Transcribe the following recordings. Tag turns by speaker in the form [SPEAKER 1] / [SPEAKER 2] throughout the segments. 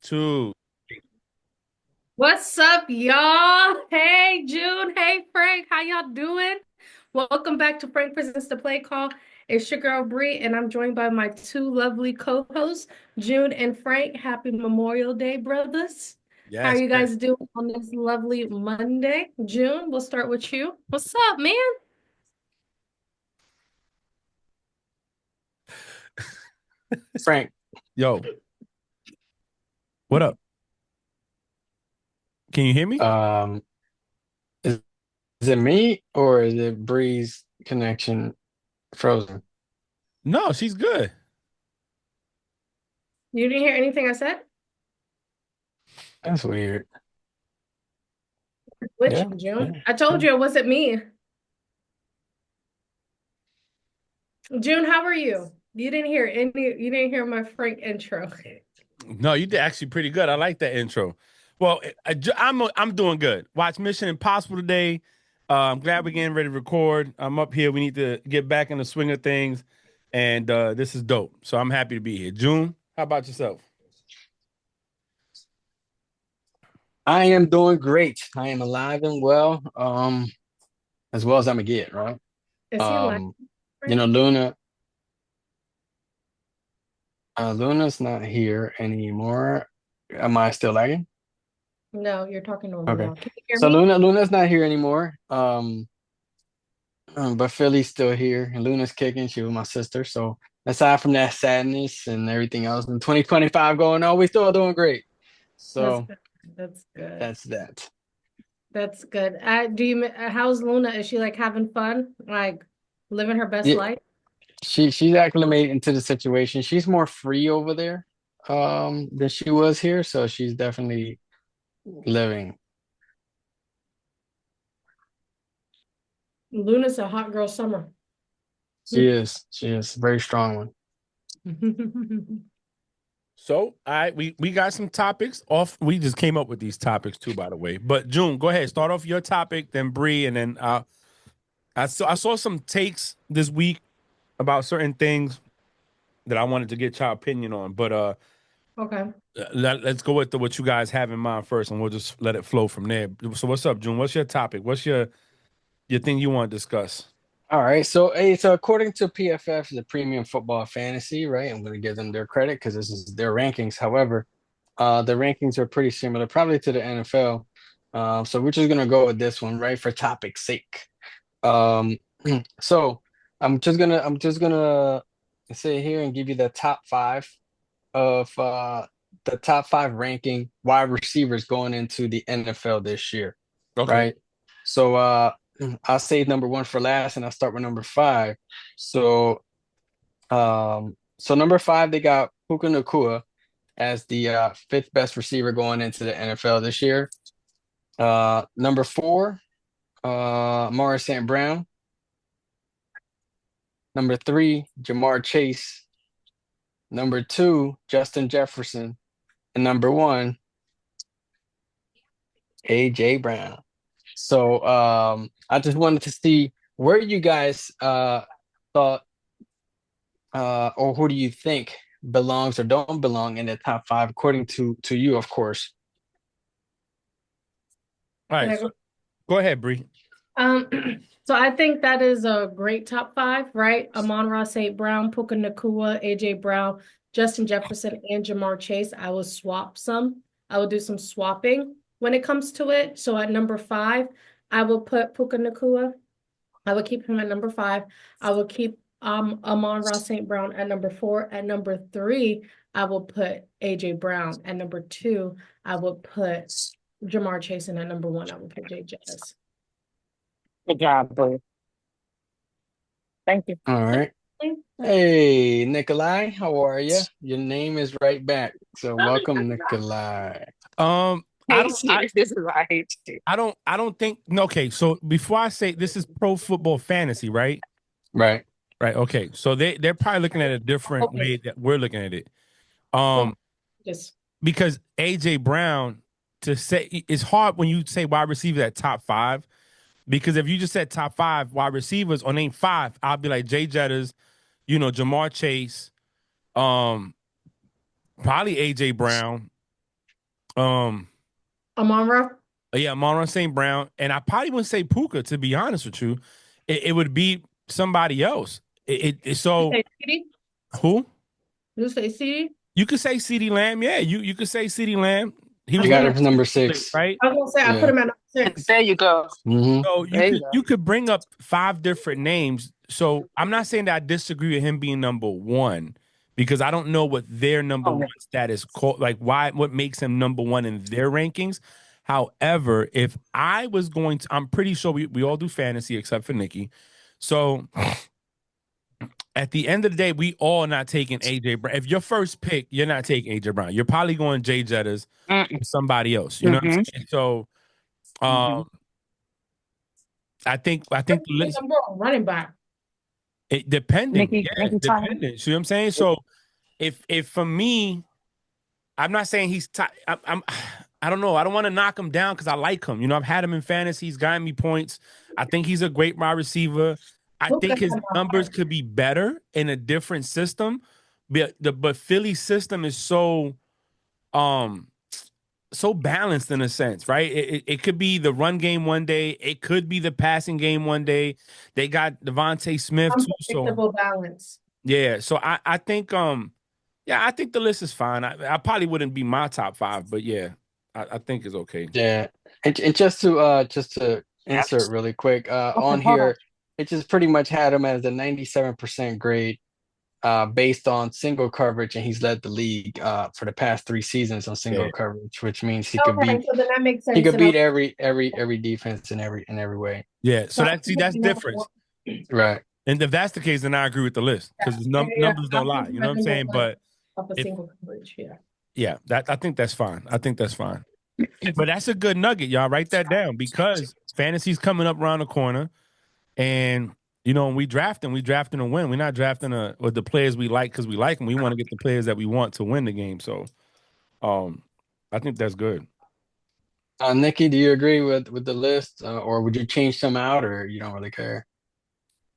[SPEAKER 1] Two.
[SPEAKER 2] What's up, y'all? Hey, June. Hey, Frank. How y'all doing? Welcome back to Frank Presents the Play Call. It's your girl Bree, and I'm joined by my two lovely co-hosts, June and Frank. Happy Memorial Day, brothers. How are
[SPEAKER 1] Yes,
[SPEAKER 2] you
[SPEAKER 1] yes.
[SPEAKER 2] guys doing on this lovely Monday? June, we'll start with you. What's up, man?
[SPEAKER 3] Frank,
[SPEAKER 1] Yo, what up? Can you hear me?
[SPEAKER 3] um, is, is it me or is it Bree's connection frozen?
[SPEAKER 1] No, she's good.
[SPEAKER 2] You didn't hear anything I said?
[SPEAKER 3] That's weird.
[SPEAKER 2] Which,
[SPEAKER 3] Yeah,
[SPEAKER 2] June?
[SPEAKER 3] yeah.
[SPEAKER 2] I told you it wasn't me. June, how are you? You didn't hear my Frank intro.
[SPEAKER 1] No, you did actually pretty good. I like that intro. Well, I'm doing good. Watch Mission Impossible today. I'm glad we're getting ready to record. I'm up here. We need to get back in the swing of things, and this is dope. So I'm happy to be here. June, how about yourself?
[SPEAKER 3] I am doing great. I am alive and well as I'm gonna get, right?
[SPEAKER 2] Is he like
[SPEAKER 3] Um,
[SPEAKER 2] Frank?
[SPEAKER 3] Luna's not here anymore. Am I still lagging?
[SPEAKER 2] No, you're talking normal
[SPEAKER 3] Okay.
[SPEAKER 2] now. Can you hear
[SPEAKER 3] So
[SPEAKER 2] me?
[SPEAKER 3] Luna's not here anymore. But Philly's still here, and Luna's kicking. She was my sister. So aside from that sadness and everything else, in 2025 going on, we still doing great.
[SPEAKER 2] That's
[SPEAKER 3] So
[SPEAKER 2] good. That's good.
[SPEAKER 3] that's that.
[SPEAKER 2] That's good. How's Luna? Is she like having fun? Like living her best
[SPEAKER 3] Yeah,
[SPEAKER 2] life?
[SPEAKER 3] she's acclimated into the situation. She's more free over there, than she was here. So she's definitely living.
[SPEAKER 2] Luna's a hot girl summer.
[SPEAKER 3] She is a very strong one.
[SPEAKER 1] So, we got some topics off. We just came up with these topics too, by the way. But June, go ahead. Start off your topic, then Bree, and then I saw some takes this week about certain things that I wanted to get your opinion on. But
[SPEAKER 2] Okay.
[SPEAKER 1] let's go with what you guys have in mind first, and we'll just let it flow from there. So, what's up, June? What's your topic? What's your thing you want to discuss?
[SPEAKER 3] All right, so hey, so according to PFF, the Premium Football Fantasy, right? I'm going to give them their credit because this is their rankings. However, the rankings are pretty similar, probably to the NFL. So we're just going to go with this one, right, for topic's sake. Um, so I'm just gonna sit here and give you the top five of the top five ranking wide receivers going into the NFL this year,
[SPEAKER 1] Okay.
[SPEAKER 3] right? So I'll save number one for last, and I'll start with number five. So so number five, they got Puka Nacua as the fifth best receiver going into the NFL this year. Number four, Morris St. Brown. Number three, Jamar Chase. Number two, Justin Jefferson. And number one, AJ Brown. So I just wanted to see where you guys thought or who do you think belongs or don't belong in the top five according to you, of course.
[SPEAKER 1] All
[SPEAKER 2] Can
[SPEAKER 1] right.
[SPEAKER 2] I
[SPEAKER 1] So
[SPEAKER 2] go?
[SPEAKER 1] go ahead, Bree.
[SPEAKER 2] Um, so I think that is a great top five, right? Amon-Ra St. Brown, Puka Nacua, AJ Brown, Justin Jefferson, and Jamar Chase. I will swap some. I will do some swapping when it comes to it. So at number five, I will put Puka Nacua. I will keep him at number five. I will keep Amon-Ra St. Brown at number four. At number three, I will put AJ Brown. At number two, I will put Jamar Chase, and at number one, I will put Jay Jettis.
[SPEAKER 4] Good job, Blue. Thank you.
[SPEAKER 3] All right. Hey, Nikolai, how are you? Your name is right back. So welcome, Nikolai.
[SPEAKER 1] Um, I
[SPEAKER 4] Hate
[SPEAKER 1] don't, I,
[SPEAKER 4] you. This is why I hate you.
[SPEAKER 1] I don't think. No, okay, so before I say this is pro football fantasy, right?
[SPEAKER 3] Right.
[SPEAKER 1] Right. Okay. So they're probably looking at a different
[SPEAKER 2] Okay.
[SPEAKER 1] way that we're looking at it.
[SPEAKER 2] Well,
[SPEAKER 1] Um,
[SPEAKER 2] just
[SPEAKER 1] because AJ Brown to say it's hard when you say wide receiver at top five. Because if you just said top five wide receivers or name five, I'll be like Jay Jettas, Jamar Chase, um, probably AJ Brown. Um,
[SPEAKER 2] Amon-Ra.
[SPEAKER 1] yeah, Amon-Ra St. Brown, and I probably wouldn't say Puka, to be honest with you. It would be somebody else. So
[SPEAKER 2] Say CD.
[SPEAKER 1] who?
[SPEAKER 2] You say CD.
[SPEAKER 1] You could say CeeDee Lamb. Yeah, you could say CeeDee Lamb. He
[SPEAKER 2] I
[SPEAKER 1] was
[SPEAKER 3] You
[SPEAKER 2] put
[SPEAKER 3] got
[SPEAKER 2] him
[SPEAKER 3] him
[SPEAKER 2] at
[SPEAKER 3] for number
[SPEAKER 1] split,
[SPEAKER 3] 6.
[SPEAKER 1] right?
[SPEAKER 2] I was gonna say I put
[SPEAKER 3] Yeah.
[SPEAKER 2] him at number 6.
[SPEAKER 4] There you go.
[SPEAKER 3] Hmm.
[SPEAKER 1] So
[SPEAKER 4] There you go.
[SPEAKER 1] you could bring up 5 different names. So I'm not saying that I disagree with him being number 1 because I don't know what their number
[SPEAKER 4] Oh,
[SPEAKER 1] 1 status called, like what makes him number 1 in their rankings. However, if I was going to, I'm pretty sure we all do fantasy except for Nikki. So at the end of the day, we all not taking AJ Brown. If your first pick, you're not taking AJ Brown. You're probably going Jay Jettas
[SPEAKER 4] Mm-mm.
[SPEAKER 1] or somebody else. You know what I'm saying? So
[SPEAKER 4] Mhm.
[SPEAKER 1] I think the list.
[SPEAKER 2] Number one running back.
[SPEAKER 1] It depending,
[SPEAKER 4] Nikki,
[SPEAKER 1] yeah,
[SPEAKER 4] Nikki Tyler.
[SPEAKER 1] dependent. See what I'm saying? So if for me, I'm not saying he's I don't know. I don't want to knock him down because I like him. You know, I've had him in fantasy. He's gotten me points. I think he's a great wide receiver. I
[SPEAKER 2] Look
[SPEAKER 1] think
[SPEAKER 2] at
[SPEAKER 1] his
[SPEAKER 2] him.
[SPEAKER 1] numbers could be better in a different system. But Philly's system is so balanced in a sense, right? It could be the run game one day, it could be the passing game one day. They got Devontae Smith too, so
[SPEAKER 2] Unpredictable balance.
[SPEAKER 1] yeah. So I think I think the list is fine. I probably wouldn't be my top 5, but yeah, I think it's okay.
[SPEAKER 3] Yeah. And just to insert really quick, on
[SPEAKER 4] hold on.
[SPEAKER 3] here, it just pretty much had him as a 97% grade based on single coverage, and he's led the league for the past 3 seasons on single
[SPEAKER 1] Yeah.
[SPEAKER 3] coverage, which means he could
[SPEAKER 2] Okay,
[SPEAKER 3] beat
[SPEAKER 2] so then that makes sense.
[SPEAKER 3] he could
[SPEAKER 2] And
[SPEAKER 3] beat every defense in every way.
[SPEAKER 1] Yeah. So that's
[SPEAKER 2] number
[SPEAKER 1] different.
[SPEAKER 2] one.
[SPEAKER 3] Right.
[SPEAKER 1] And if that's the case, then I agree with the list because
[SPEAKER 2] Yeah.
[SPEAKER 1] numbers don't
[SPEAKER 2] I
[SPEAKER 1] lie.
[SPEAKER 2] think
[SPEAKER 1] You know what I'm
[SPEAKER 2] number
[SPEAKER 1] saying?
[SPEAKER 2] one
[SPEAKER 1] But
[SPEAKER 2] of a
[SPEAKER 1] if-
[SPEAKER 2] single coverage, yeah.
[SPEAKER 1] yeah, that I think that's fine. I think that's fine. But that's a good nugget, y'all. Write that down because fantasy's coming up around the corner, and you know when we drafting to win. We're not drafting with the players we like because we like them. We want to get the players that we want to win the game. So, I think that's good.
[SPEAKER 3] Nikki, do you agree with the list, or would you change some out, or you don't really care?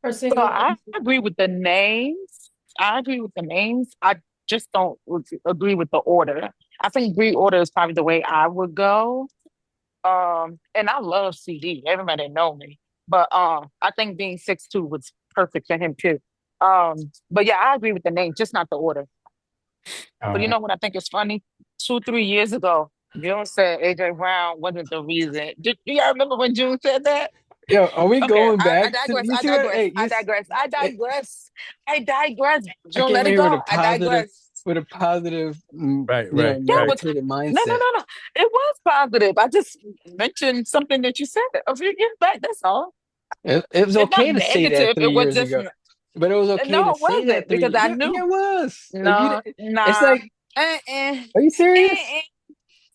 [SPEAKER 2] For
[SPEAKER 4] So
[SPEAKER 2] single,
[SPEAKER 4] I agree with the names. I agree with the names. I just don't agree with the order. I think reorder is probably the way I would go. And I love CD. Everybody know me. But I think being 6'2" was perfect for him too. But yeah, I agree with the name, just not the order.
[SPEAKER 3] All
[SPEAKER 4] But you
[SPEAKER 3] right.
[SPEAKER 4] know what I think is funny? 2, 3 years ago, June said AJ Brown wasn't the reason. Do y'all remember when June said that?
[SPEAKER 3] Yo, are we
[SPEAKER 4] Okay,
[SPEAKER 3] going
[SPEAKER 4] I
[SPEAKER 3] back to
[SPEAKER 4] digress.
[SPEAKER 3] you
[SPEAKER 4] I
[SPEAKER 3] see what
[SPEAKER 4] digress.
[SPEAKER 3] hey
[SPEAKER 4] I
[SPEAKER 3] you
[SPEAKER 4] digress. I
[SPEAKER 3] it,
[SPEAKER 4] digress. I digress.
[SPEAKER 3] I
[SPEAKER 4] June,
[SPEAKER 3] came
[SPEAKER 4] let it
[SPEAKER 3] here
[SPEAKER 4] go. I digress.
[SPEAKER 3] with a positive
[SPEAKER 1] Right,
[SPEAKER 3] you know
[SPEAKER 1] right,
[SPEAKER 4] Yeah,
[SPEAKER 1] right.
[SPEAKER 4] but
[SPEAKER 3] meditative
[SPEAKER 4] no,
[SPEAKER 3] mindset.
[SPEAKER 4] no. It was positive. I just mentioned something that you said a few years back. That's all.
[SPEAKER 3] It was
[SPEAKER 4] It's not
[SPEAKER 3] okay to say that
[SPEAKER 4] negative.
[SPEAKER 3] Three
[SPEAKER 4] It was
[SPEAKER 3] years
[SPEAKER 4] just
[SPEAKER 3] ago, but it was okay
[SPEAKER 4] no,
[SPEAKER 3] to
[SPEAKER 4] it
[SPEAKER 3] say that
[SPEAKER 4] wasn't because I
[SPEAKER 3] yeah,
[SPEAKER 4] knew.
[SPEAKER 3] it was. Like
[SPEAKER 4] No,
[SPEAKER 3] it's
[SPEAKER 4] nah.
[SPEAKER 3] like,
[SPEAKER 4] Eh, eh,
[SPEAKER 3] are you
[SPEAKER 4] eh,
[SPEAKER 3] serious?
[SPEAKER 4] eh.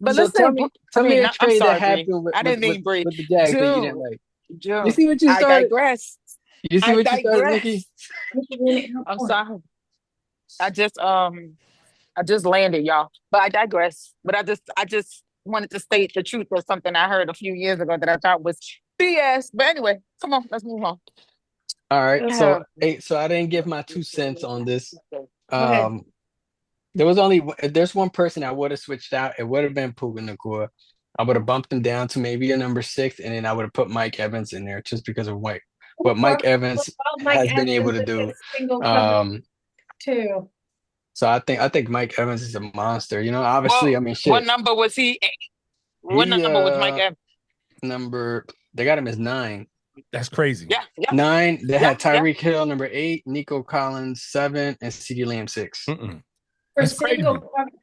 [SPEAKER 4] But
[SPEAKER 3] So
[SPEAKER 4] listen, I
[SPEAKER 3] tell me
[SPEAKER 4] mean,
[SPEAKER 3] a
[SPEAKER 4] I'm
[SPEAKER 3] trade that
[SPEAKER 4] sorry, Bree.
[SPEAKER 3] happened
[SPEAKER 4] I didn't mean Bree.
[SPEAKER 3] with the Jags that you didn't
[SPEAKER 4] June,
[SPEAKER 3] like. You
[SPEAKER 4] June.
[SPEAKER 3] see what you
[SPEAKER 4] I
[SPEAKER 3] started?
[SPEAKER 4] digress.
[SPEAKER 3] You see
[SPEAKER 4] I
[SPEAKER 3] what you started, Nikki?
[SPEAKER 4] digress. I'm sorry. I just landed, y'all. But I digress. But I just wanted to state the truth of something I heard a few years ago that I thought was BS. But anyway, come on, let's move on.
[SPEAKER 3] All right.
[SPEAKER 4] Uh,
[SPEAKER 3] So I didn't give my 2 cents on this.
[SPEAKER 2] Go ahead.
[SPEAKER 3] There's one person I would have switched out. It would have been Puka Nacua. I would have bumped him down to maybe a number 6, and then I would have put Mike Evans in there just because of what Mike Evans has been able to do.
[SPEAKER 2] Single coverage
[SPEAKER 3] Um,
[SPEAKER 2] too.
[SPEAKER 3] so I think Mike Evans is a monster. You know, obviously,
[SPEAKER 4] well,
[SPEAKER 3] I mean,
[SPEAKER 4] what
[SPEAKER 3] shit.
[SPEAKER 4] number was he? What
[SPEAKER 3] He
[SPEAKER 4] number was Mike Evans?
[SPEAKER 3] number they got him as 9.
[SPEAKER 1] That's crazy.
[SPEAKER 4] Yeah, yeah.
[SPEAKER 3] 9. They had
[SPEAKER 4] Yeah.
[SPEAKER 3] Tyreek Hill number 8, Nico Collins 7, and CeeDee Lamb 6.
[SPEAKER 1] Mm-mm.
[SPEAKER 2] For
[SPEAKER 1] That's crazy.
[SPEAKER 2] single coverage.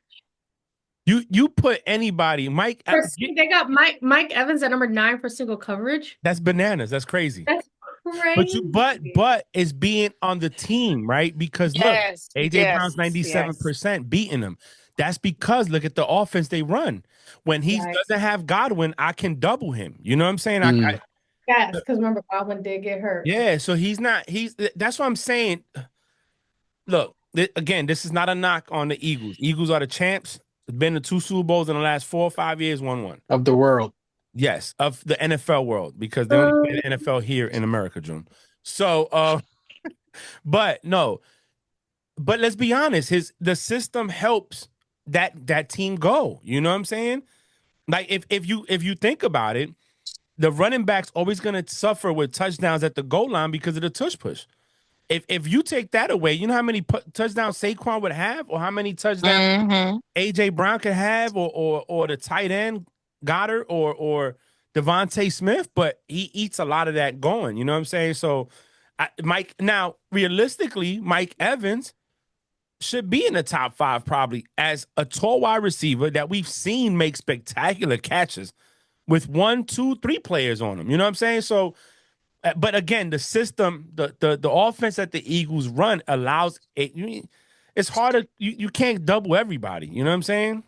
[SPEAKER 1] You put anybody, Mike.
[SPEAKER 2] They got Mike Evans at number 9 for single coverage.
[SPEAKER 1] That's bananas. That's crazy.
[SPEAKER 2] That's crazy.
[SPEAKER 1] But it's being on the team, right? Because
[SPEAKER 4] Yes,
[SPEAKER 1] look, AJ
[SPEAKER 4] yes,
[SPEAKER 1] Brown's 97% beating him. That's because look at the offense they run. When he
[SPEAKER 2] Right.
[SPEAKER 1] doesn't have Godwin, I can double him. You know what I'm saying?
[SPEAKER 2] Yes, because remember Godwin did get hurt.
[SPEAKER 1] Yeah, so that's what I'm saying. Look, again, this is not a knock on the Eagles. Eagles are the champs. Been to 2 Super Bowls in the last 4 or 5 years, won one.
[SPEAKER 3] Of the world.
[SPEAKER 1] Yes, of the NFL world, because they only play the NFL here in America, June. So but no. But let's be honest, the system helps that team go. You know what I'm saying? Like if you think about it, the running back's always going to suffer with touchdowns at the goal line because of the tush push. If you take that away, you know how many touchdowns Saquon would have, or how many touchdowns
[SPEAKER 4] Mm-hmm.
[SPEAKER 1] AJ Brown could have, or the tight end Goddard or Devontae Smith, but he eats a lot of that going. You know what I'm saying? So, Mike, now realistically, Mike Evans should be in the top 5 probably as a tall wide receiver that we've seen make spectacular catches with 1, 2, 3 players on him. You know what I'm saying? So, but again, the system, the offense that the Eagles run allows it. It's harder. You can't double everybody. You know what I'm saying?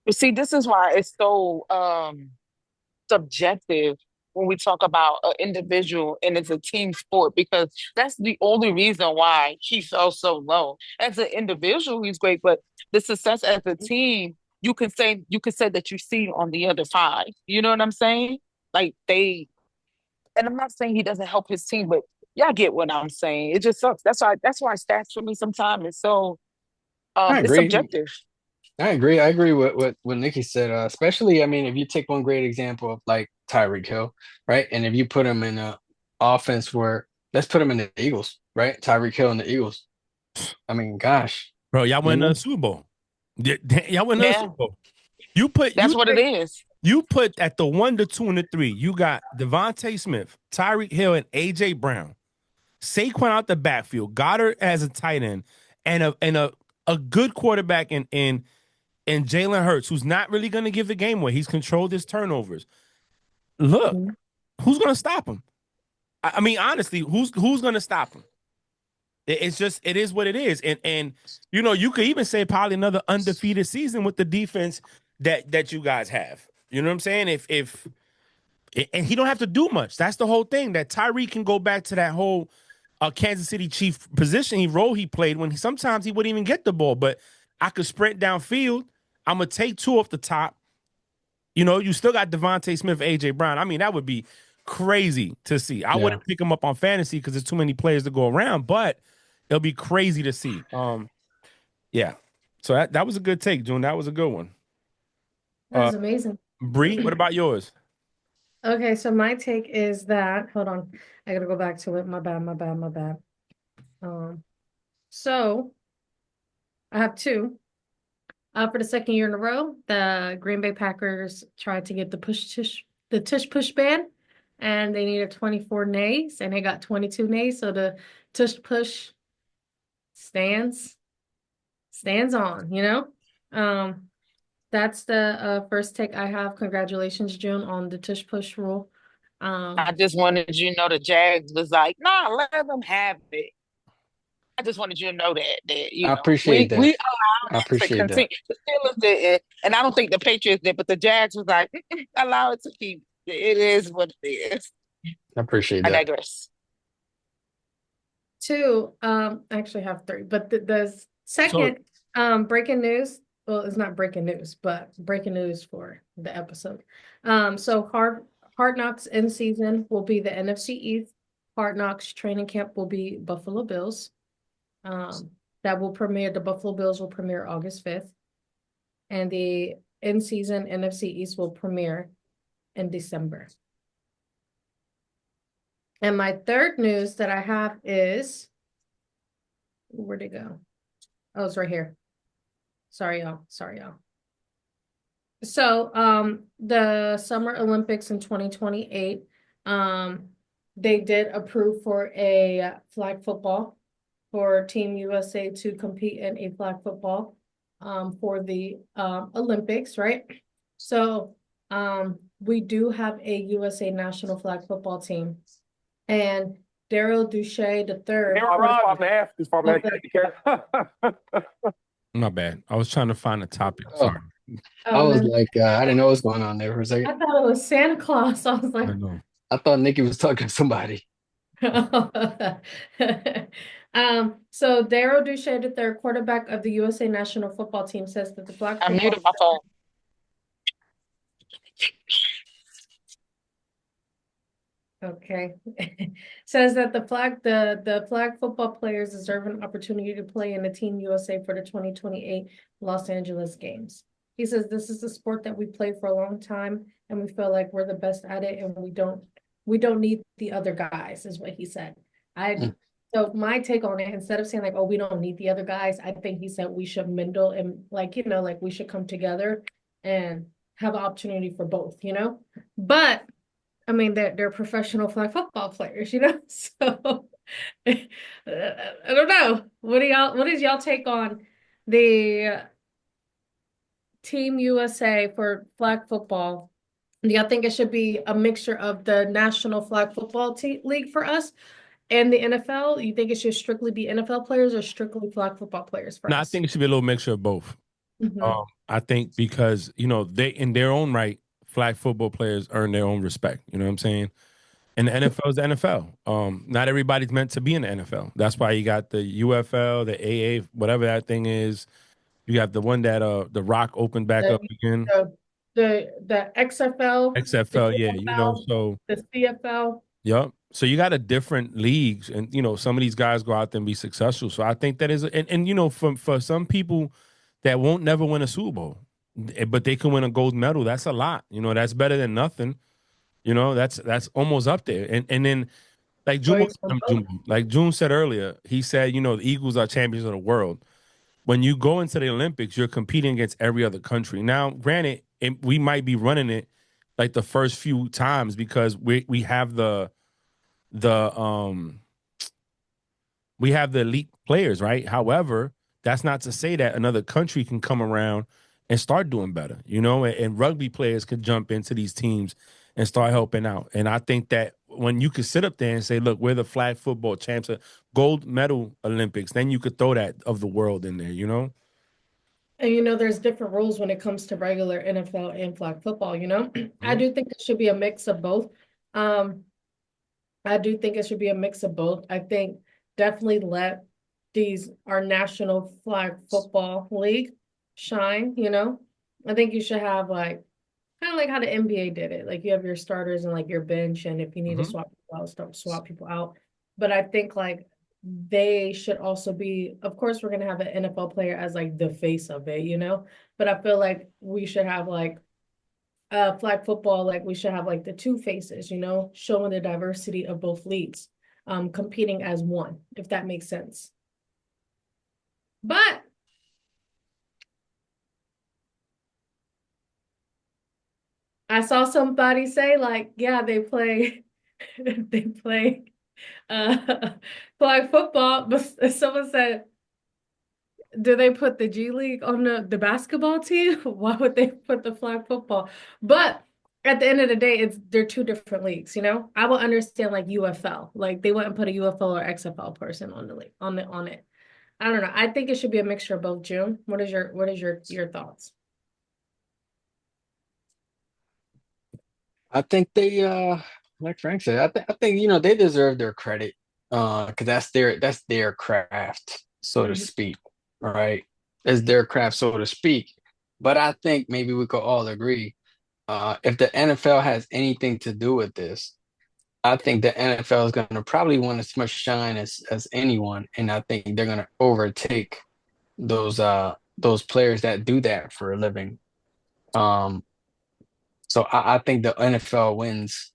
[SPEAKER 4] You see, this is why it's so subjective when we talk about an individual and it's a team sport, because that's the only reason why he fell so low. As an individual, he's great, but the success as a team, you can say that you see on the other 5. You know what I'm saying? Like and I'm not saying he doesn't help his team, but y'all get what I'm saying. It just sucks. That's why stats for me sometimes is so
[SPEAKER 3] I
[SPEAKER 4] it's
[SPEAKER 3] agree.
[SPEAKER 4] subjective.
[SPEAKER 3] I agree. I agree with what Nikki said. Especially, I mean, if you take one great example of like Tyreek Hill, right? And if you put him in a offense where, let's put him in the Eagles, right? Tyreek Hill and the Eagles. I mean, gosh,
[SPEAKER 1] Bro, y'all
[SPEAKER 3] you
[SPEAKER 1] win the
[SPEAKER 3] know,
[SPEAKER 1] Super Bowl. Y'all win the
[SPEAKER 4] Yeah,
[SPEAKER 1] Super Bowl. You put
[SPEAKER 4] that's
[SPEAKER 1] you
[SPEAKER 4] what it
[SPEAKER 1] take
[SPEAKER 4] is.
[SPEAKER 1] you put at the 1, the 2, and the 3. You got Devontae Smith, Tyreek Hill, and AJ Brown. Saquon out the backfield. Goddard as a tight end, and a good quarterback in Jalen Hurts, who's not really going to give the game away. He's controlled his turnovers. Look,
[SPEAKER 2] Mhm.
[SPEAKER 1] who's going to stop him? I mean, honestly, who's going to stop him? It's just it is what it is, and you could even say probably another undefeated season with the defense that you guys have. You know what I'm saying? If and he don't have to do much. That's the whole thing. That Tyree can go back to that whole Kansas City Chief position he played when sometimes he wouldn't even get the ball, but I could sprint downfield. I'm gonna take 2 off the top. You still got Devontae Smith, AJ Brown. I mean, that would be crazy to see. I
[SPEAKER 3] yeah.
[SPEAKER 1] wouldn't pick him up on fantasy because there's too many players to go around, but it'll be crazy to see. Yeah. So that was a good take, June. That was a good one.
[SPEAKER 2] That
[SPEAKER 1] Uh,
[SPEAKER 2] was amazing.
[SPEAKER 1] Bree, what about yours?
[SPEAKER 2] Okay, so my take is that, hold on, I gotta go back to it. My bad, my bad, my bad. So I have 2. For the second year in a row, the Green Bay Packers tried to get the tush push ban, and they needed 24 nays, and they got 22 nays. So the tush push stands on. That's the first take I have. Congratulations, June, on the tush push rule.
[SPEAKER 4] I just wanted you to know the Jags was like, nah, let them have it. I just wanted you to know that
[SPEAKER 3] I
[SPEAKER 4] we
[SPEAKER 3] appreciate
[SPEAKER 4] we
[SPEAKER 3] that.
[SPEAKER 4] allowed
[SPEAKER 3] I
[SPEAKER 4] it to
[SPEAKER 3] appreciate that.
[SPEAKER 4] continue. The Steelers did, and I don't think the Patriots did, but the Jags was like, allow it to keep. It is what it is.
[SPEAKER 3] I appreciate
[SPEAKER 4] I
[SPEAKER 3] that.
[SPEAKER 4] digress.
[SPEAKER 2] 2, I actually have 3, but the
[SPEAKER 1] So
[SPEAKER 2] second breaking news, well, it's not breaking news, but breaking news for the episode. So Hard Knocks in season will be the NFC East. Hard Knocks training camp will be Buffalo Bills. The Buffalo Bills will premiere August 5th, and the in season NFC East will premiere in December. And my third news that I have is, where'd it go? Oh, it's right here. Sorry, y'all. So, the Summer Olympics in 2028, they did approve for a flag football for Team USA to compete in a flag football, for the Olympics, right? So, we do have a USA national flag football team, and Daryl Duche the third.
[SPEAKER 1] my bad. I was trying to find a topic.
[SPEAKER 3] Oh,
[SPEAKER 1] Sorry.
[SPEAKER 3] I
[SPEAKER 2] Oh,
[SPEAKER 3] was
[SPEAKER 2] no,
[SPEAKER 3] like, I didn't know what was going on there for a second.
[SPEAKER 2] I thought it was Santa Claus. I was like,
[SPEAKER 1] I know.
[SPEAKER 3] I thought Nikki was talking to somebody.
[SPEAKER 2] So Daryl Duche the third, quarterback of the USA national football team, says that the flag
[SPEAKER 4] I
[SPEAKER 2] football.
[SPEAKER 4] muted my phone.
[SPEAKER 2] Okay. Says that the flag football players deserve an opportunity to play in the Team USA for the 2028 Los Angeles Games. He says this is a sport that we played for a long time and we feel like we're the best at it and we don't need the other guys, is what he said.
[SPEAKER 3] Mm.
[SPEAKER 2] So my take on it, instead of saying like, oh, we don't need the other guys, I think he said we should mingle and like, like we should come together and have an opportunity for both. But I mean, they're professional flag football players. So I don't know. What is y'all take on the Team USA for flag football? Do y'all think it should be a mixture of the National Flag Football League for us and the NFL? You think it should strictly be NFL players or strictly flag football players for
[SPEAKER 1] No, I
[SPEAKER 2] us?
[SPEAKER 1] think it should be a little mixture of both.
[SPEAKER 2] Mhm.
[SPEAKER 1] I think because they in their own right, flag football players earn their own respect. You know what I'm saying? And the NFL is the NFL. Not everybody's meant to be in the NFL. That's why you got the UFL, the AA, whatever that thing is. You got the one that The Rock opened back
[SPEAKER 2] The,
[SPEAKER 1] up again.
[SPEAKER 2] the XFL, the
[SPEAKER 1] XFL, yeah.
[SPEAKER 2] UFL,
[SPEAKER 1] So
[SPEAKER 2] the CFL.
[SPEAKER 1] yep. So you got a different leagues, and some of these guys go out there and be successful. So I think that is, and for some people that won't never win a Super Bowl, but they can win a gold medal. That's a lot. That's better than nothing. That's almost up there. And then like June,
[SPEAKER 2] Choice for both.
[SPEAKER 1] like June said earlier, he said, the Eagles are champions of the world. When you go into the Olympics, you're competing against every other country. Now, granted, we might be running it like the first few times because we have the we have the elite players, right? However, that's not to say that another country can come around and start doing better, and rugby players could jump into these teams and start helping out. And I think that when you could sit up there and say, look, we're the flag football champs, gold medal Olympics, then you could throw that of the world in there.
[SPEAKER 2] And there's different rules when it comes to regular NFL and flag football. I do think it should be a mix of both. I do think it should be a mix of both. I think definitely let our national flag football league shine. I think you should have like kind of like how the NBA did it. Like you have your starters and like your bench, and if you need to swap people out, swap people out. But I think like they should also be, of course, we're gonna have an NFL player as like the face of it. But I feel like we should have like flag football, like we should have like the two faces, showing the diversity of both leagues, competing as one, if that makes sense. But I saw somebody say like, yeah, they play they play flag football, but someone said, do they put the G League on the basketball team? Why would they put the flag football? But at the end of the day, they're two different leagues. I will understand like UFL. Like they wouldn't put a UFL or XFL person on the league on it. I don't know. I think it should be a mixture of both. June, what is your thoughts?
[SPEAKER 3] I think they like Frank said, I think they deserve their credit because that's their craft, so to
[SPEAKER 2] Mhm.
[SPEAKER 3] speak, right? It's their craft, so to speak. But I think maybe we could all agree, if the NFL has anything to do with this, I think the NFL is going to probably want as much shine as anyone, and I think they're going to overtake those players that do that for a living. Um, so I think the NFL wins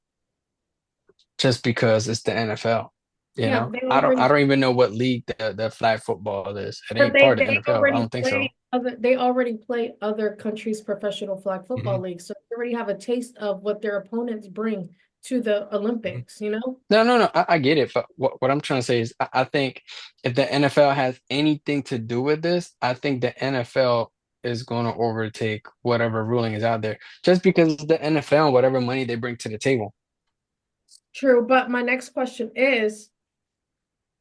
[SPEAKER 3] just because it's the NFL.
[SPEAKER 2] Yeah, they
[SPEAKER 3] I
[SPEAKER 2] already,
[SPEAKER 3] don't even know what league the flag football is. It
[SPEAKER 2] but
[SPEAKER 3] ain't part of the NFL. I don't think so.
[SPEAKER 2] they already play other countries' professional flag football
[SPEAKER 1] Mhm.
[SPEAKER 2] leagues, so they already have a taste of what their opponents bring to the
[SPEAKER 1] Mhm.
[SPEAKER 2] Olympics.
[SPEAKER 3] No. I get it, but what I'm trying to say is I think if the NFL has anything to do with this, I think the NFL is going to overtake whatever ruling is out there, just because it's the NFL, whatever money they bring to the table.
[SPEAKER 2] True, but my next question is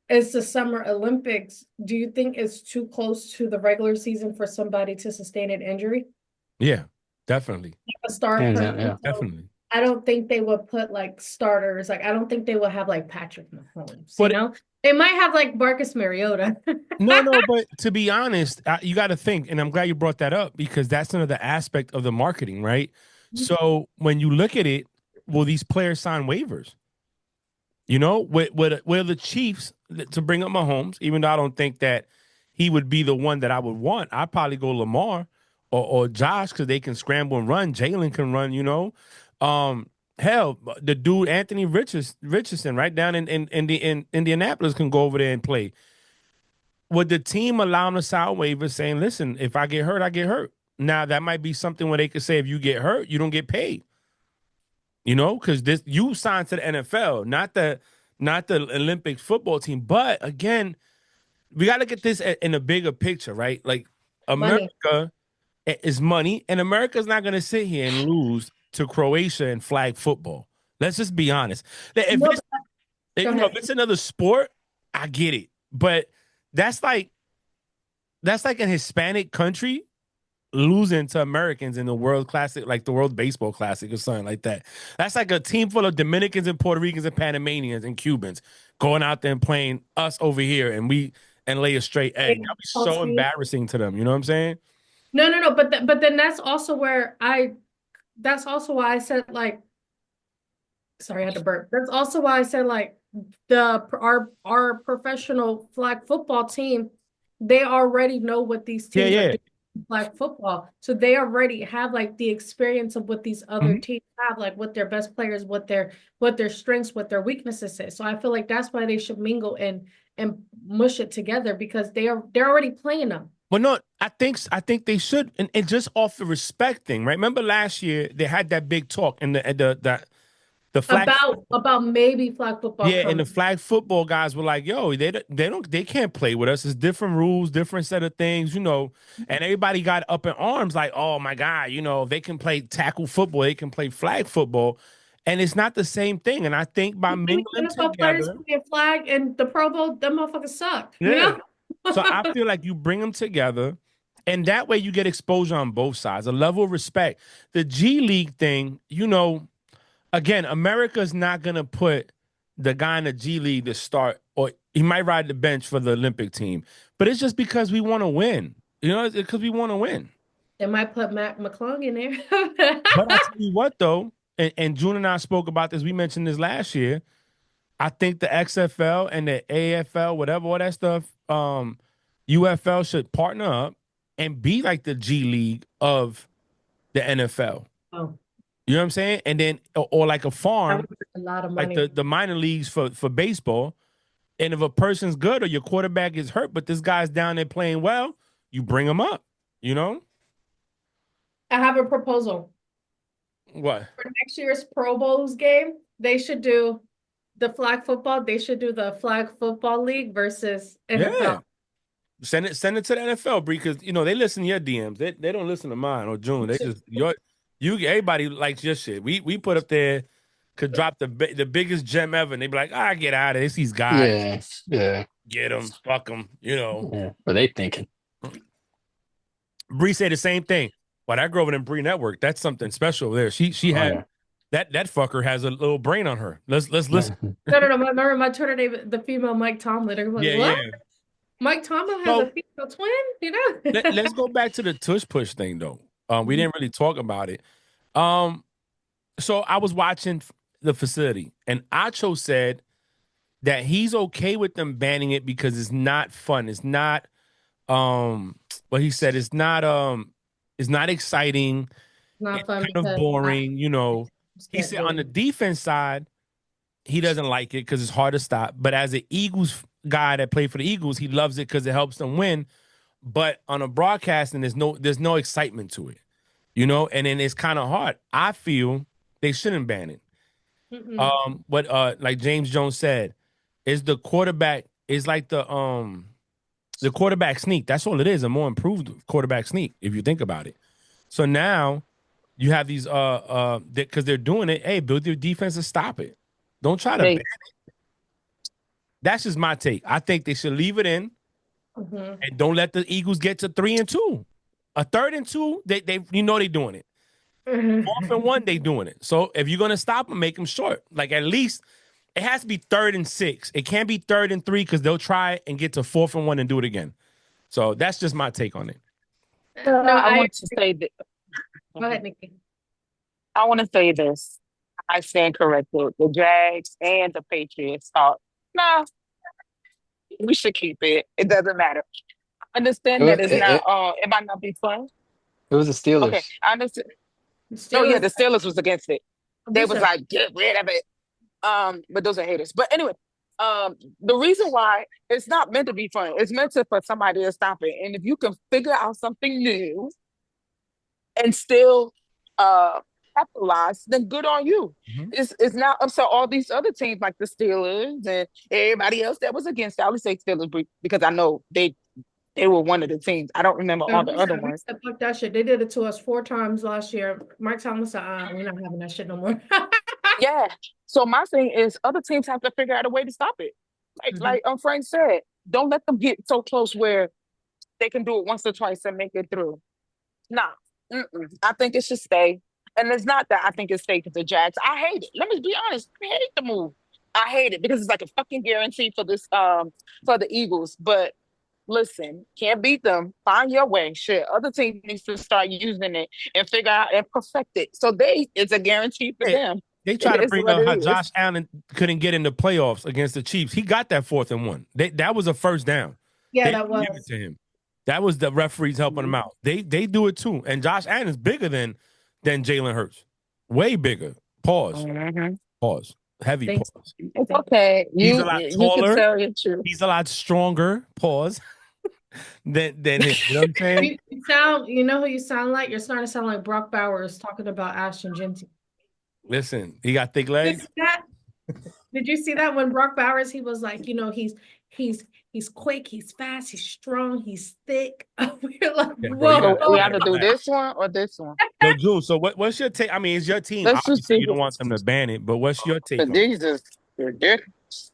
[SPEAKER 2] the Summer Olympics, do you think it's too close to the regular season for somebody to sustain an injury?
[SPEAKER 1] Yeah, definitely.
[SPEAKER 2] A star
[SPEAKER 3] Hands down,
[SPEAKER 2] person.
[SPEAKER 3] yeah.
[SPEAKER 2] So
[SPEAKER 1] Definitely.
[SPEAKER 2] I don't think they would put like starters. Like I don't think they would have like Patrick Mahomes,
[SPEAKER 1] But
[SPEAKER 2] They might have like Marcus Mariota.
[SPEAKER 1] no, but to be honest, you got to think, and I'm glad you brought that up because that's another aspect of the marketing, right? So when you look at it, will these players sign waivers? You know, with the Chiefs, to bring up Mahomes, even though I don't think that he would be the one that I would want, I'd probably go Lamar or Josh because they can scramble and run. Jalen can run, you know. Hell, the dude Anthony Richardson, right down in Indianapolis, can go over there and play. Would the team allow him to side waiver saying, listen, if I get hurt, I get hurt? Now that might be something where they could say if you get hurt, you don't get paid. You know, because this you signed to the NFL, not the Olympic football team. But again, we got to get this in a bigger picture, right? Like
[SPEAKER 2] Money.
[SPEAKER 1] America is money, and America's not going to sit here and lose to Croatia in flag football. Let's just be honest. If
[SPEAKER 2] No,
[SPEAKER 1] it's,
[SPEAKER 2] go
[SPEAKER 1] you know,
[SPEAKER 2] ahead.
[SPEAKER 1] if it's another sport, I get it, but that's like an Hispanic country losing to Americans in the World Classic, like the World Baseball Classic or something like that. That's like a team full of Dominicans and Puerto Ricans and Panamanians and Cubans going out there and playing us over here, and lay a straight egg. That'd be so embarrassing to them. You know what I'm saying?
[SPEAKER 2] No. But then that's also where that's also why I said like, sorry, I had to burp. That's also why I said like our professional flag football team, they already know what these
[SPEAKER 1] Yeah,
[SPEAKER 2] teams are
[SPEAKER 1] yeah.
[SPEAKER 2] doing in flag football. So they already have like the experience of what these other
[SPEAKER 1] Mhm.
[SPEAKER 2] teams have, like what their best players, what their strengths, what their weaknesses is. So I feel like that's why they should mingle and mush it together because they're already playing them.
[SPEAKER 1] Well, no, I think they should, and just off the respect thing, right? Remember last year they had that big talk in the flag.
[SPEAKER 2] About maybe flag football
[SPEAKER 1] Yeah, and the
[SPEAKER 2] coming.
[SPEAKER 1] flag football guys were like, "Yo, they can't play with us. It's different rules, different set of things, you know." And everybody got up in arms, like, "Oh my God, you know, they can play tackle football, they can play flag football, and it's not the same thing." And I think by mingling
[SPEAKER 2] NFL players
[SPEAKER 1] together,
[SPEAKER 2] play a flag and the Pro Bowl, them motherfuckers suck. You
[SPEAKER 1] yeah.
[SPEAKER 2] know?
[SPEAKER 1] So I feel like you bring them together, and that way you get exposure on both sides, a level of respect. The G League thing, you know, again, America's not gonna put the guy in the G League to start, or he might ride the bench for the Olympic team, but it's just because we want to win. You know, it's because we want to win.
[SPEAKER 2] They might put Matt McClung in there.
[SPEAKER 1] But I tell you what, though, and June and I spoke about this. We mentioned this last year. I think the XFL and the AFL, whatever, all that stuff, UFL should partner up and be like the G League of the NFL.
[SPEAKER 2] Oh,
[SPEAKER 1] You know what I'm saying? And then, or like a
[SPEAKER 2] that
[SPEAKER 1] farm,
[SPEAKER 2] would be a lot of
[SPEAKER 1] like
[SPEAKER 2] money.
[SPEAKER 1] the minor leagues for baseball. And if a person's good or your quarterback is hurt, but this guy's down there playing well, you bring him up. You know
[SPEAKER 2] I have a proposal.
[SPEAKER 1] what?
[SPEAKER 2] For next year's Pro Bowls game, they should do the flag football. They should do the flag football league versus NFL.
[SPEAKER 1] Yeah, send it to the NFL, Bree, because you know they listen to your DMs. They don't listen to mine or June. They just everybody likes your shit. We put up there could drop the biggest gem ever, and they be like, get out of this. These guys,
[SPEAKER 3] Yeah.
[SPEAKER 1] get them, fuck them. You know,
[SPEAKER 3] Yeah. What are they thinking?
[SPEAKER 1] Bree said the same thing. Well, that girl over in Bree Network, that's something special there. She
[SPEAKER 3] Oh,
[SPEAKER 1] had that fucker has a little brain on her. Let's listen.
[SPEAKER 2] No. Remember my Twitter name, the female Mike Tomlin. They're like,
[SPEAKER 1] Yeah,
[SPEAKER 2] what?
[SPEAKER 1] yeah.
[SPEAKER 2] Mike Tomlin has
[SPEAKER 1] So-
[SPEAKER 2] a female twin? You know?
[SPEAKER 1] Let's go back to the tush push thing though. We didn't really talk about it. So I was watching the facility, and Acho said that he's okay with them banning it because it's not fun. It's not what he said, it's not exciting.
[SPEAKER 2] Not
[SPEAKER 1] It's
[SPEAKER 2] fun
[SPEAKER 1] kind of
[SPEAKER 2] because
[SPEAKER 1] boring, you know. He
[SPEAKER 2] can't
[SPEAKER 1] said
[SPEAKER 2] do
[SPEAKER 1] on the
[SPEAKER 2] it.
[SPEAKER 1] defense side, he doesn't like it because it's hard to stop. But as an Eagles guy that played for the Eagles, he loves it because it helps them win. But on a broadcasting, there's no excitement to it, you know, and then it's kind of hard. I feel they shouldn't ban it. What like James Jones said, is the quarterback is like the quarterback sneak. That's all it is, a more improved quarterback sneak, if you think about it. So now you have these because they're doing it. Hey, build your defense and stop it. Don't try to ban it. That's just my take. I think they should leave it in and don't let the Eagles get to 3-2. A 3rd and 2, they they're doing it. 4th and 1, they doing it. So if you're gonna stop them, make them short. Like at least it has to be 3rd and 6. It can't be 3rd and 3 because they'll try and get to 4th and 1 and do it again. So that's just my take on it.
[SPEAKER 2] No,
[SPEAKER 4] I want to say that.
[SPEAKER 2] Go ahead, Nikki.
[SPEAKER 4] I want to say this. I stand corrected. The Jags and the Patriots thought, nah, we should keep it. It doesn't matter. I
[SPEAKER 3] It
[SPEAKER 4] understand
[SPEAKER 3] was
[SPEAKER 4] that it's
[SPEAKER 3] it,
[SPEAKER 4] not
[SPEAKER 3] it,
[SPEAKER 4] it might not be fun.
[SPEAKER 3] it was the
[SPEAKER 4] Okay,
[SPEAKER 3] Steelers.
[SPEAKER 4] I understand.
[SPEAKER 2] The
[SPEAKER 4] No, yeah,
[SPEAKER 2] Steelers,
[SPEAKER 4] the Steelers was against it. They was
[SPEAKER 2] listen,
[SPEAKER 4] like, get rid of it. But those are haters. But anyway, the reason why it's not meant to be fun, it's meant to for somebody to stop it. And if you can figure out something new and still capitalize, then good on you.
[SPEAKER 1] Mhm.
[SPEAKER 4] It's not up to all these other teams like the Steelers and everybody else that was against it. I always say Steelers because I know they were one of the teams. I don't remember all the other
[SPEAKER 2] we
[SPEAKER 4] ones.
[SPEAKER 2] said, fuck that shit. They did it to us 4 times last year. Mike Thomas said, we're not having that shit no more.
[SPEAKER 4] Yeah. So my thing is other teams have to figure out a way to stop it. Like
[SPEAKER 2] Mhm.
[SPEAKER 4] like Frank said, don't let them get so close where they can do it once or twice and make it through. Nah. I think it should stay. And it's not that I think it's stay because the Jags. I hate it. Let me be honest. I hate the move. I hate it because it's like a fucking guarantee for this for the Eagles. But listen, can't beat them. Find your way. Shit. Other teams needs to start using it and figure out and perfect it. So it's a guarantee for
[SPEAKER 1] Hey,
[SPEAKER 4] them.
[SPEAKER 1] they try
[SPEAKER 4] It
[SPEAKER 1] to
[SPEAKER 4] is
[SPEAKER 1] bring
[SPEAKER 4] what
[SPEAKER 1] up
[SPEAKER 4] it
[SPEAKER 1] how
[SPEAKER 4] is.
[SPEAKER 1] Josh Allen couldn't get in the playoffs against the Chiefs. He got that 4th and 1. That was a first down.
[SPEAKER 2] Yeah,
[SPEAKER 1] They
[SPEAKER 2] that
[SPEAKER 1] didn't give it
[SPEAKER 2] was.
[SPEAKER 1] to him. That was the referees helping him out. They do it too. And Josh Allen is bigger than Jalen Hurts. Way bigger. Pause.
[SPEAKER 4] Mhm.
[SPEAKER 1] Pause. Heavy
[SPEAKER 2] Thanks.
[SPEAKER 1] pause.
[SPEAKER 4] It's okay.
[SPEAKER 1] He's a
[SPEAKER 4] You
[SPEAKER 1] lot
[SPEAKER 4] you can
[SPEAKER 1] taller.
[SPEAKER 4] tell your truth.
[SPEAKER 1] He's a lot stronger. Pause. than him. You know what I'm saying?
[SPEAKER 2] You know who you sound like? You're starting to sound like Brock Bowers talking about Ashton Genty.
[SPEAKER 1] Listen, he got thick
[SPEAKER 2] Did you
[SPEAKER 1] legs.
[SPEAKER 2] see that? Did you see that when Brock Bowers, he was like, he's quick, he's fast, he's strong, he's thick. We're like,
[SPEAKER 1] Yeah, bro, you
[SPEAKER 2] whoa.
[SPEAKER 4] So we
[SPEAKER 1] gotta
[SPEAKER 4] have to do
[SPEAKER 1] relax.
[SPEAKER 4] this one or this one.
[SPEAKER 1] Yo, June, so what's your take? I mean, it's your team.
[SPEAKER 4] Let's just
[SPEAKER 1] Obviously,
[SPEAKER 4] do
[SPEAKER 1] you don't want them to ban it, but what's your take on it?
[SPEAKER 4] these is ridiculous.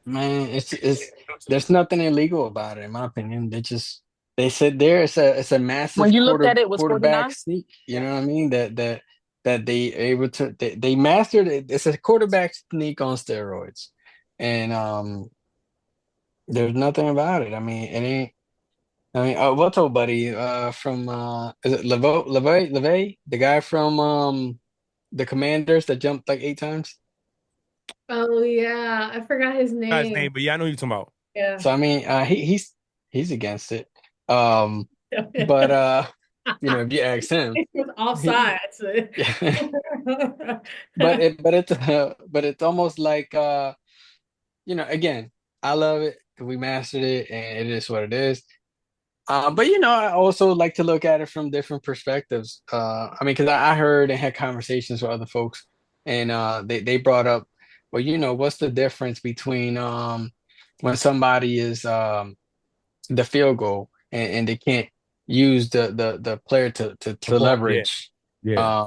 [SPEAKER 3] Man, it's there's nothing illegal about it, in my opinion. They said there it's a
[SPEAKER 4] When
[SPEAKER 3] massive
[SPEAKER 4] you looked at it, it was
[SPEAKER 3] quarterback
[SPEAKER 4] 49.
[SPEAKER 3] sneak. You know what I mean? That they able to they mastered it. It's a quarterback sneak on steroids, and there's nothing about it. I mean, it ain't. I mean, what's old buddy from is it LeVay, the guy from the Commanders that jumped like 8 times?
[SPEAKER 2] Oh yeah, I forgot his
[SPEAKER 1] Guy's name,
[SPEAKER 2] name.
[SPEAKER 1] but yeah, I know who you're talking about.
[SPEAKER 2] Yeah.
[SPEAKER 3] So I mean, he's against it. But if you ask him,
[SPEAKER 2] It was
[SPEAKER 3] he,
[SPEAKER 2] offsides.
[SPEAKER 3] but it's almost like again, I love it. We mastered it, and it is what it is. But I also like to look at it from different perspectives. I mean, because I heard and had conversations with other folks, and they brought up, well, what's the difference between when somebody is the field goal and they can't use the player to
[SPEAKER 1] Ball, yeah,
[SPEAKER 3] leverage.
[SPEAKER 1] yeah.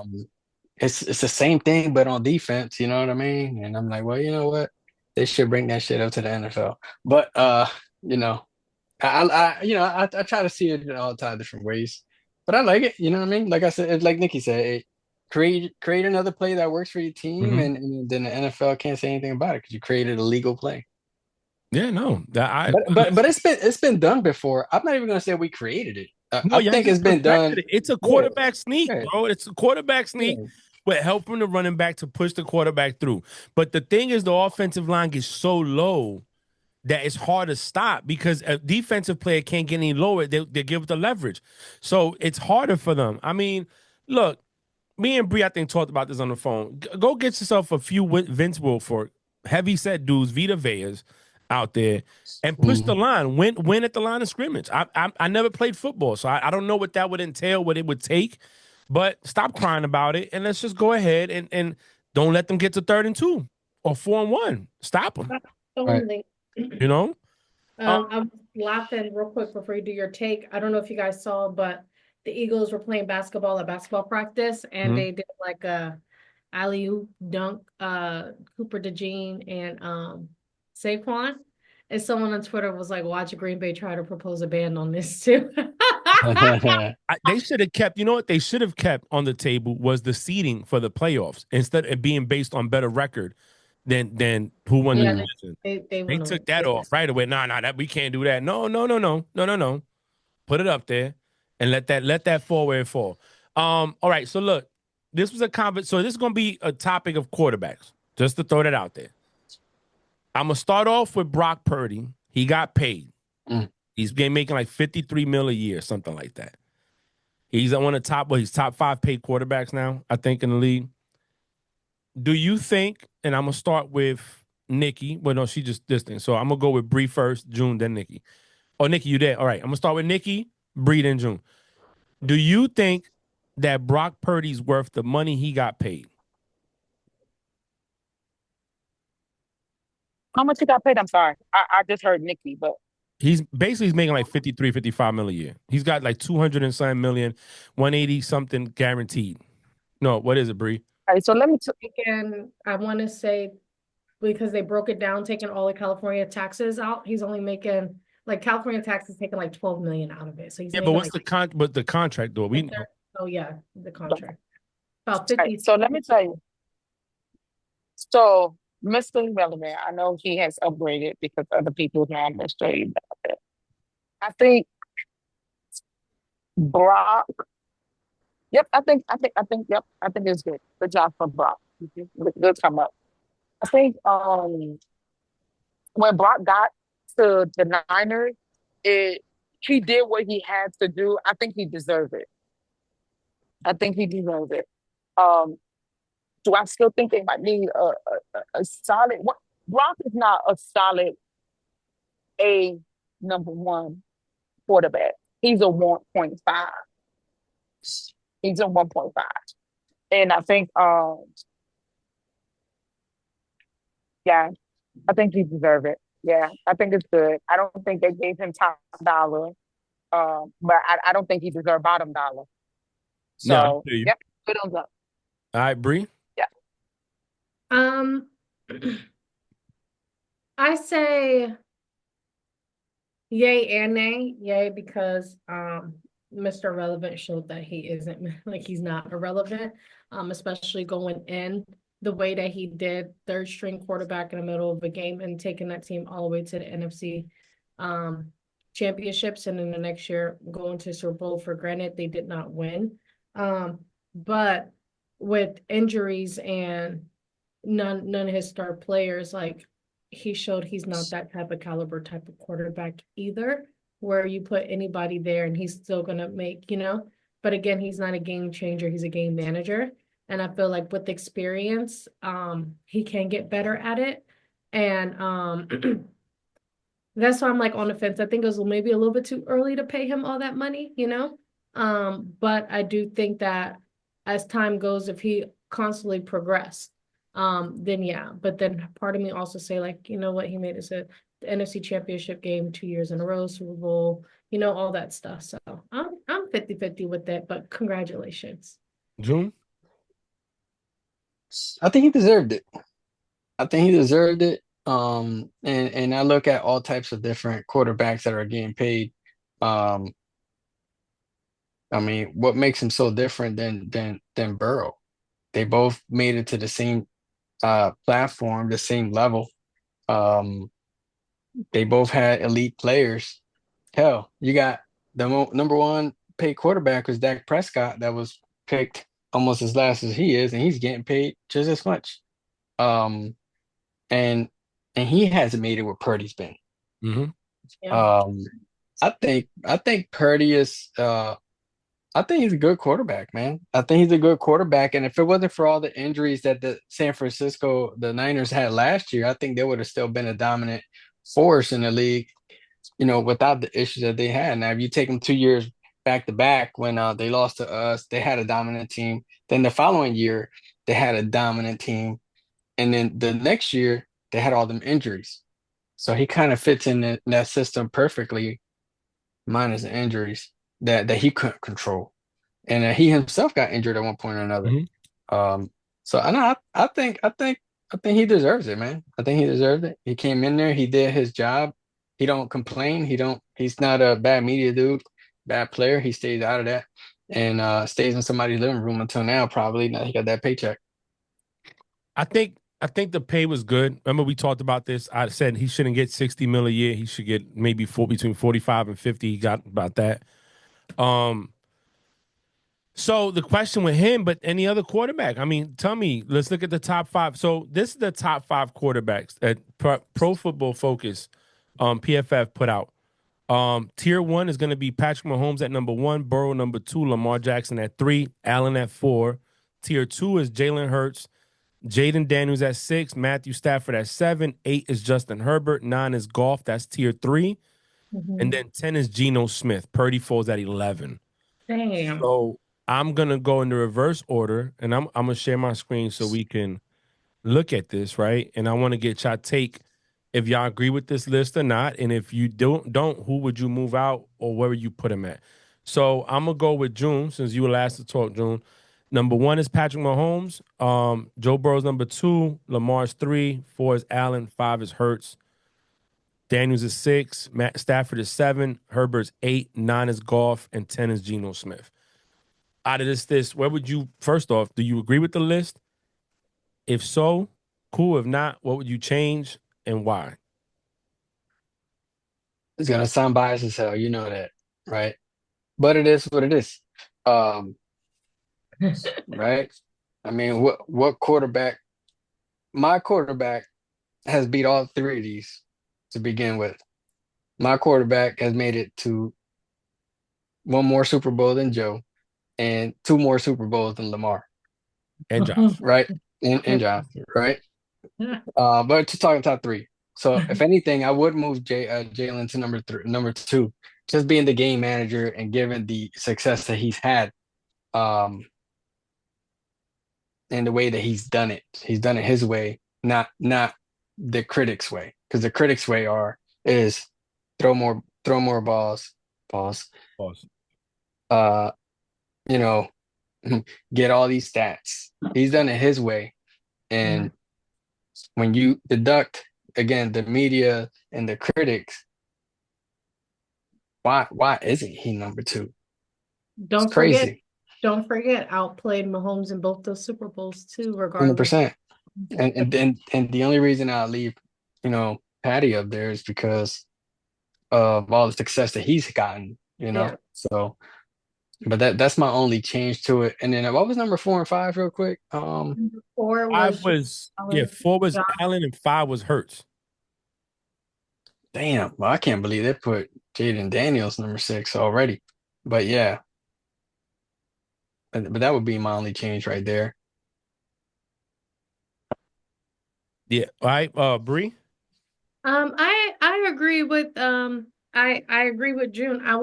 [SPEAKER 3] It's the same thing, but on defense, you know what I mean? And I'm like, well, you know what? They should bring that shit up to the NFL. But you know. I try to see it in all types of different ways, but I like it. You know what I mean? Like I said, it's like Nikki said, create another play that works for your team,
[SPEAKER 1] Mhm.
[SPEAKER 3] and then the NFL can't say anything about it because you created a legal play.
[SPEAKER 1] Yeah, no.
[SPEAKER 3] But it's been done before. I'm not even gonna say we created it.
[SPEAKER 1] No,
[SPEAKER 3] I
[SPEAKER 1] y'all
[SPEAKER 3] think
[SPEAKER 1] just
[SPEAKER 3] it's been done.
[SPEAKER 1] perfected it. It's a
[SPEAKER 3] Yeah,
[SPEAKER 1] quarterback sneak,
[SPEAKER 3] yeah,
[SPEAKER 1] bro. It's a quarterback sneak
[SPEAKER 3] yeah.
[SPEAKER 1] with helping the running back to push the quarterback through. But the thing is, the offensive line gets so low that it's hard to stop because a defensive player can't get any lower. They give the leverage. So it's harder for them. I mean, look, me and Bree, I think, talked about this on the phone. Go get yourself a few Vince Wilfork, heavy set dudes, Vita Veas out there and push the
[SPEAKER 3] Mhm.
[SPEAKER 1] line. Win at the line of scrimmage. I never played football, so I don't know what that would entail, what it would take. But stop crying about it and let's just go ahead and don't let them get to 3rd and 2 or 4-1. Stop them.
[SPEAKER 3] Right.
[SPEAKER 1] You know.
[SPEAKER 2] I'm laughing real quick before you do your take. I don't know if you guys saw, but the Eagles were playing basketball at basketball practice, and
[SPEAKER 1] Mhm.
[SPEAKER 2] they did like a alley-oop dunk, Cooper DeJean and Saquon. And someone on Twitter was like, watch Green Bay try to propose a ban on this too.
[SPEAKER 1] They should have kept, you know what they should have kept on the table was the seeding for the playoffs instead of being based on better record than who won the
[SPEAKER 2] Yeah,
[SPEAKER 1] division.
[SPEAKER 2] they
[SPEAKER 1] They
[SPEAKER 2] wanna
[SPEAKER 1] took that
[SPEAKER 2] win.
[SPEAKER 1] off right away. Nah, that we can't do that. No. Put it up there and let that fall where it fall. All right. So look, this was a so this is going to be a topic of quarterbacks. Just to throw that out there. I'm gonna start off with Brock Purdy. He got paid. He's making like $53 million a year, something like that. He's one of the top. Well, he's top 5 paid quarterbacks now, I think, in the league. Do you think? And I'm gonna start with Nikki. Well, no, she just this thing. So I'm gonna go with Bree first, June, then Nikki. Oh, Nikki, you there? All right. I'm gonna start with Nikki, Bree, then June. Do you think that Brock Purdy's worth the money he got paid?
[SPEAKER 4] How much he got paid? I'm sorry. I just heard Nikki, but
[SPEAKER 1] He's making like 53, 55 million a year. He's got like 200 and something million, 180 something guaranteed. No, what is it, Bree?
[SPEAKER 4] all right, so let me
[SPEAKER 2] And I want to say, because they broke it down, taking all the California taxes out, he's only making like California taxes taking like 12 million out of it. So he's
[SPEAKER 1] Yeah, but
[SPEAKER 2] making
[SPEAKER 1] what's
[SPEAKER 2] like
[SPEAKER 1] the contract though? We know.
[SPEAKER 2] oh yeah, the contract. About
[SPEAKER 4] all
[SPEAKER 2] 50.
[SPEAKER 4] right, so let me tell you. So Mr. Relevant, I know he has upgraded because other people have administrated it. I think Brock. Yep, yep, I think it's good. Good job for Brock. Good come up. I think when Brock got to the Niners, he did what he had to do. I think he deserved it. I think he deserved it. Um, do I still think they might need a solid one? Brock is not a solid A number one quarterback. He's a 1.5. He's a 1.5. And I think yeah, I think he deserves it. Yeah, I think it's good. I don't think they gave him top dollar. But I don't think he deserved bottom dollar.
[SPEAKER 1] No, I
[SPEAKER 4] So
[SPEAKER 1] feel you.
[SPEAKER 4] yep, good on up.
[SPEAKER 1] All right, Bree.
[SPEAKER 2] Um, I say yay and nay. Yay because Mr. Relevant showed that he isn't like he's not irrelevant. Especially going in the way that he did, third string quarterback in the middle of a game and taking that team all the way to the NFC championships, and then the next year going to Super Bowl. For granted, they did not win. But with injuries and none of his star players, like he showed he's not that type of caliber type of quarterback either, where you put anybody there and he's still gonna make, but again, he's not a game changer, he's a game manager. And I feel like with experience, he can get better at it. And that's why I'm like on the fence. I think it was maybe a little bit too early to pay him all that money, but I do think that as time goes, if he constantly progressed, then yeah. But then part of me also say, like, you know what, he made it to the NFC Championship game 2 years in a row, Super Bowl, all that stuff. So I'm 50-50 with that, but congratulations.
[SPEAKER 1] June.
[SPEAKER 3] I think he deserved it. I think he deserved it. And I look at all types of different quarterbacks that are getting paid. I mean, what makes him so different than Burrow? They both made it to the same platform, the same level. They both had elite players. Hell, you got the number one paid quarterback was Dak Prescott, that was picked almost as last as he is, and he's getting paid just as much. And he hasn't made it where Purdy's been.
[SPEAKER 1] Mm-hmm.
[SPEAKER 2] Yeah.
[SPEAKER 3] I think Purdy is I think he's a good quarterback, man. I think he's a good quarterback. And if it wasn't for all the injuries that the Niners had last year, I think they would have still been a dominant force in the league, without the issues that they had. Now, if you take them 2 years back to back, when they lost to us, they had a dominant team. Then the following year, they had a dominant team. And then the next year, they had all them injuries. So he kind of fits in that system perfectly, minus the injuries that he couldn't control, and he himself got injured at one point or another. So I think he deserves it, man. I think he deserved it. He came in there, he did his job. He don't complain. He's not a bad media dude, bad player. He stays out of that and stays in somebody's living room until now, probably. Now he got that paycheck.
[SPEAKER 1] I think the pay was good. Remember we talked about this. I said he shouldn't get 60 mil a year. He should get maybe between 45 and 50. He got about that. So the question with him, but any other quarterback? I mean, tell me. Let's look at the top five. So this is the top five quarterbacks that Pro Football Focus, PFF put out. Tier one is going to be Patrick Mahomes at number one, Burrow number two, Lamar Jackson at three, Allen at four. Tier two is Jalen Hurts, Jaden Daniels at six, Matthew Stafford at seven, eight is Justin Herbert, nine is Golf. That's tier three, and
[SPEAKER 2] Mhm.
[SPEAKER 1] then 10 is Geno Smith. Purdy falls at 11.
[SPEAKER 2] Damn.
[SPEAKER 1] So I'm gonna go in the reverse order, and I'm gonna share my screen so we can look at this, right? And I want to get y'all take if y'all agree with this list or not, and if you don't, who would you move out or where would you put him at? So I'm gonna go with June since you were last to talk, June. Number one is Patrick Mahomes. Joe Burrow's number two. Lamar's three. Four is Allen. Five is Hurts. Daniels is six. Matt Stafford is seven. Herbert's eight. Nine is Golf, and 10 is Geno Smith. Out of this, where would you first off? Do you agree with the list? If so, cool. If not, what would you change and why?
[SPEAKER 3] It's gonna sound biased as hell, you know that, right? But it is what it is. Um, right? I mean, what quarterback? My quarterback has beat all three of these to begin with. My quarterback has made it to one more Super Bowl than Joe and two more Super Bowls than Lamar,
[SPEAKER 1] And Josh.
[SPEAKER 3] right? And John, right? But to talking top three. So if anything, I would move Jalen to number two, just being the game manager and given the success that he's had, um, and the way that he's done it. He's done it his way, not the critics' way. Because the critics' way is throw more balls,
[SPEAKER 1] Pause.
[SPEAKER 3] uh, you know, get all these stats. He's done it his way. And when you deduct again the media and the critics, why isn't he number two?
[SPEAKER 2] Don't
[SPEAKER 3] It's
[SPEAKER 2] forget,
[SPEAKER 3] crazy.
[SPEAKER 2] don't forget, outplayed Mahomes in both those Super Bowls too, regardless.
[SPEAKER 3] 100%. And the only reason I'll leave, Patty up there is because of all the success that he's gotten,
[SPEAKER 2] Yeah.
[SPEAKER 3] So, but that's my only change to it. And then what was number 4 and 5 real quick?
[SPEAKER 2] Number four
[SPEAKER 1] Five
[SPEAKER 2] was
[SPEAKER 1] was four was
[SPEAKER 2] Josh.
[SPEAKER 1] Allen and five was Hurts.
[SPEAKER 3] Damn, well, I can't believe they put Jaden Daniels number 6 already. But yeah, but that would be my only change right there.
[SPEAKER 1] Yeah. All right. Bree.
[SPEAKER 2] I agree with I agree with June. I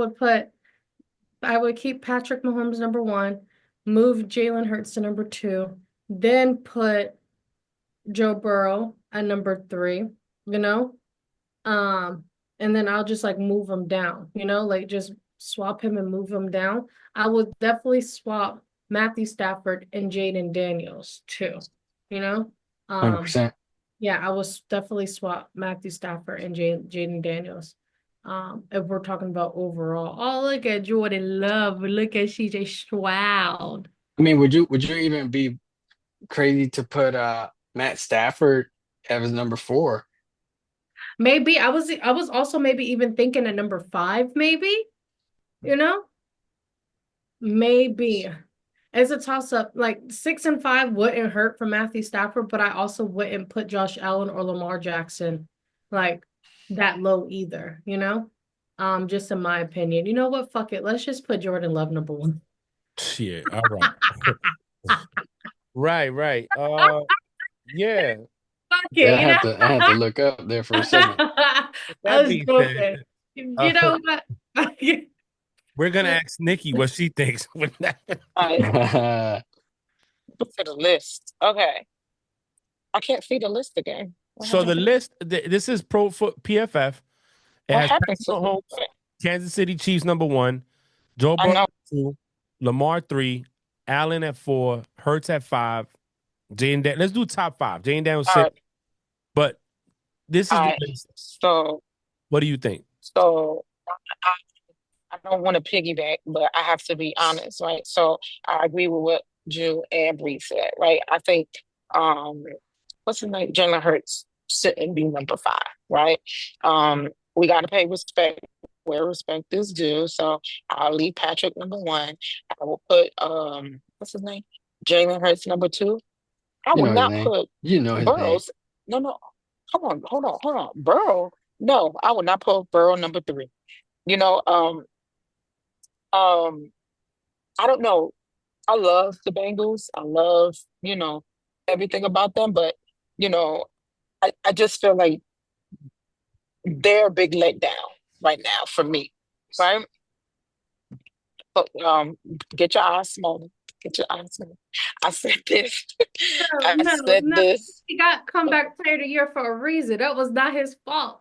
[SPEAKER 2] would keep Patrick Mahomes number one, move Jalen Hurts to number two, then put Joe Burrow at number three, you know? And then I'll just like move him down, like just swap him and move him down. I would definitely swap Matthew Stafford and Jaden Daniels too, you know?
[SPEAKER 3] 100%.
[SPEAKER 2] Yeah, I was definitely swap Matthew Stafford and Jaden Daniels. If we're talking about overall. Oh, look at Jordan Love. Look at CJ Stroud.
[SPEAKER 3] I mean, would you even be crazy to put Matt Stafford as number 4?
[SPEAKER 2] Maybe I was also maybe even thinking at number 5, maybe, you know? Maybe. It's a toss-up. Like 6 and 5 wouldn't hurt for Matthew Stafford, but I also wouldn't put Josh Allen or Lamar Jackson like that low either, just in my opinion. You know what? Fuck it. Let's just put Jordan Love number 1.
[SPEAKER 1] Yeah. All right. Right. Yeah.
[SPEAKER 2] Fuck
[SPEAKER 3] Yeah, I
[SPEAKER 2] it,
[SPEAKER 3] had to look up there for a second.
[SPEAKER 2] I
[SPEAKER 1] That
[SPEAKER 2] was
[SPEAKER 1] being
[SPEAKER 2] joking.
[SPEAKER 1] said,
[SPEAKER 2] You know what?
[SPEAKER 1] we're gonna ask Nikki what she thinks.
[SPEAKER 4] All right, for the list. Okay. I can't see the list again.
[SPEAKER 1] So the list, this is Pro Foot PFF. It
[SPEAKER 4] What
[SPEAKER 1] has
[SPEAKER 4] happened
[SPEAKER 1] Patrick
[SPEAKER 4] to
[SPEAKER 1] Mahomes, Kansas City Chiefs number 1, Joe
[SPEAKER 4] I
[SPEAKER 1] Burrow
[SPEAKER 4] know.
[SPEAKER 1] 2, Lamar 3, Allen at 4, Hurts at 5, let's do top 5. Jane Daniels
[SPEAKER 4] All
[SPEAKER 1] 6.
[SPEAKER 4] right.
[SPEAKER 1] But this is
[SPEAKER 4] All
[SPEAKER 1] the
[SPEAKER 4] right.
[SPEAKER 1] list.
[SPEAKER 4] So
[SPEAKER 1] What do you think?
[SPEAKER 4] so I don't want to piggyback, but I have to be honest, right? So I agree with what Drew and Bree said, right? I think um what's his name? Jalen Hurts shouldn't be number 5, right? We gotta pay respect where respect is due. So I'll leave Patrick number one. I will put what's his name? Jalen Hurts number two. I
[SPEAKER 3] You
[SPEAKER 4] will
[SPEAKER 3] know his
[SPEAKER 4] not
[SPEAKER 3] name.
[SPEAKER 4] put
[SPEAKER 3] You know his name.
[SPEAKER 4] Burrows. No, no. Come on, hold on. Burrow. No, I will not put Burrow number three. You know, um, I don't know. I love the Bengals. I love, everything about them, but you know, I just feel like they're a big letdown right now for me. Right? But get your eyes small. Get your eyes small. I said this.
[SPEAKER 2] No,
[SPEAKER 4] I
[SPEAKER 2] no,
[SPEAKER 4] said
[SPEAKER 2] no.
[SPEAKER 4] this.
[SPEAKER 2] He got comeback player of the year for a reason. That was not his fault.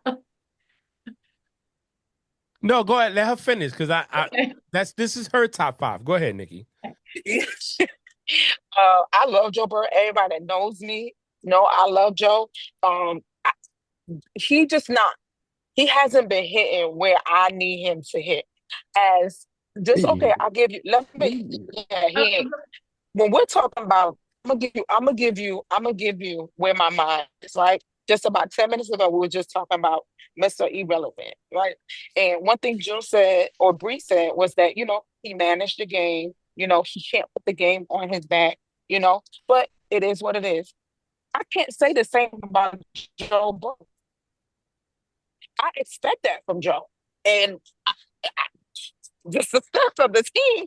[SPEAKER 1] No, go ahead. Let her finish because
[SPEAKER 2] Okay.
[SPEAKER 1] this is her top five. Go ahead, Nikki.
[SPEAKER 4] I love Joe Burrow. Everybody that knows me know I love Joe. He just not. He hasn't been hitting where I need him to hit. As just okay, I'll give you. Let me. Yeah, he ain't. When we're talking about, I'm gonna give you where my mind is. Right. Just about 10 minutes ago, we were just talking about Mr. Irrelevant, right? And one thing June said or Bree said was that he managed the game. He can't put the game on his back. But it is what it is. I can't say the same about Joe Burrow. I expect that from Joe. And the success of the team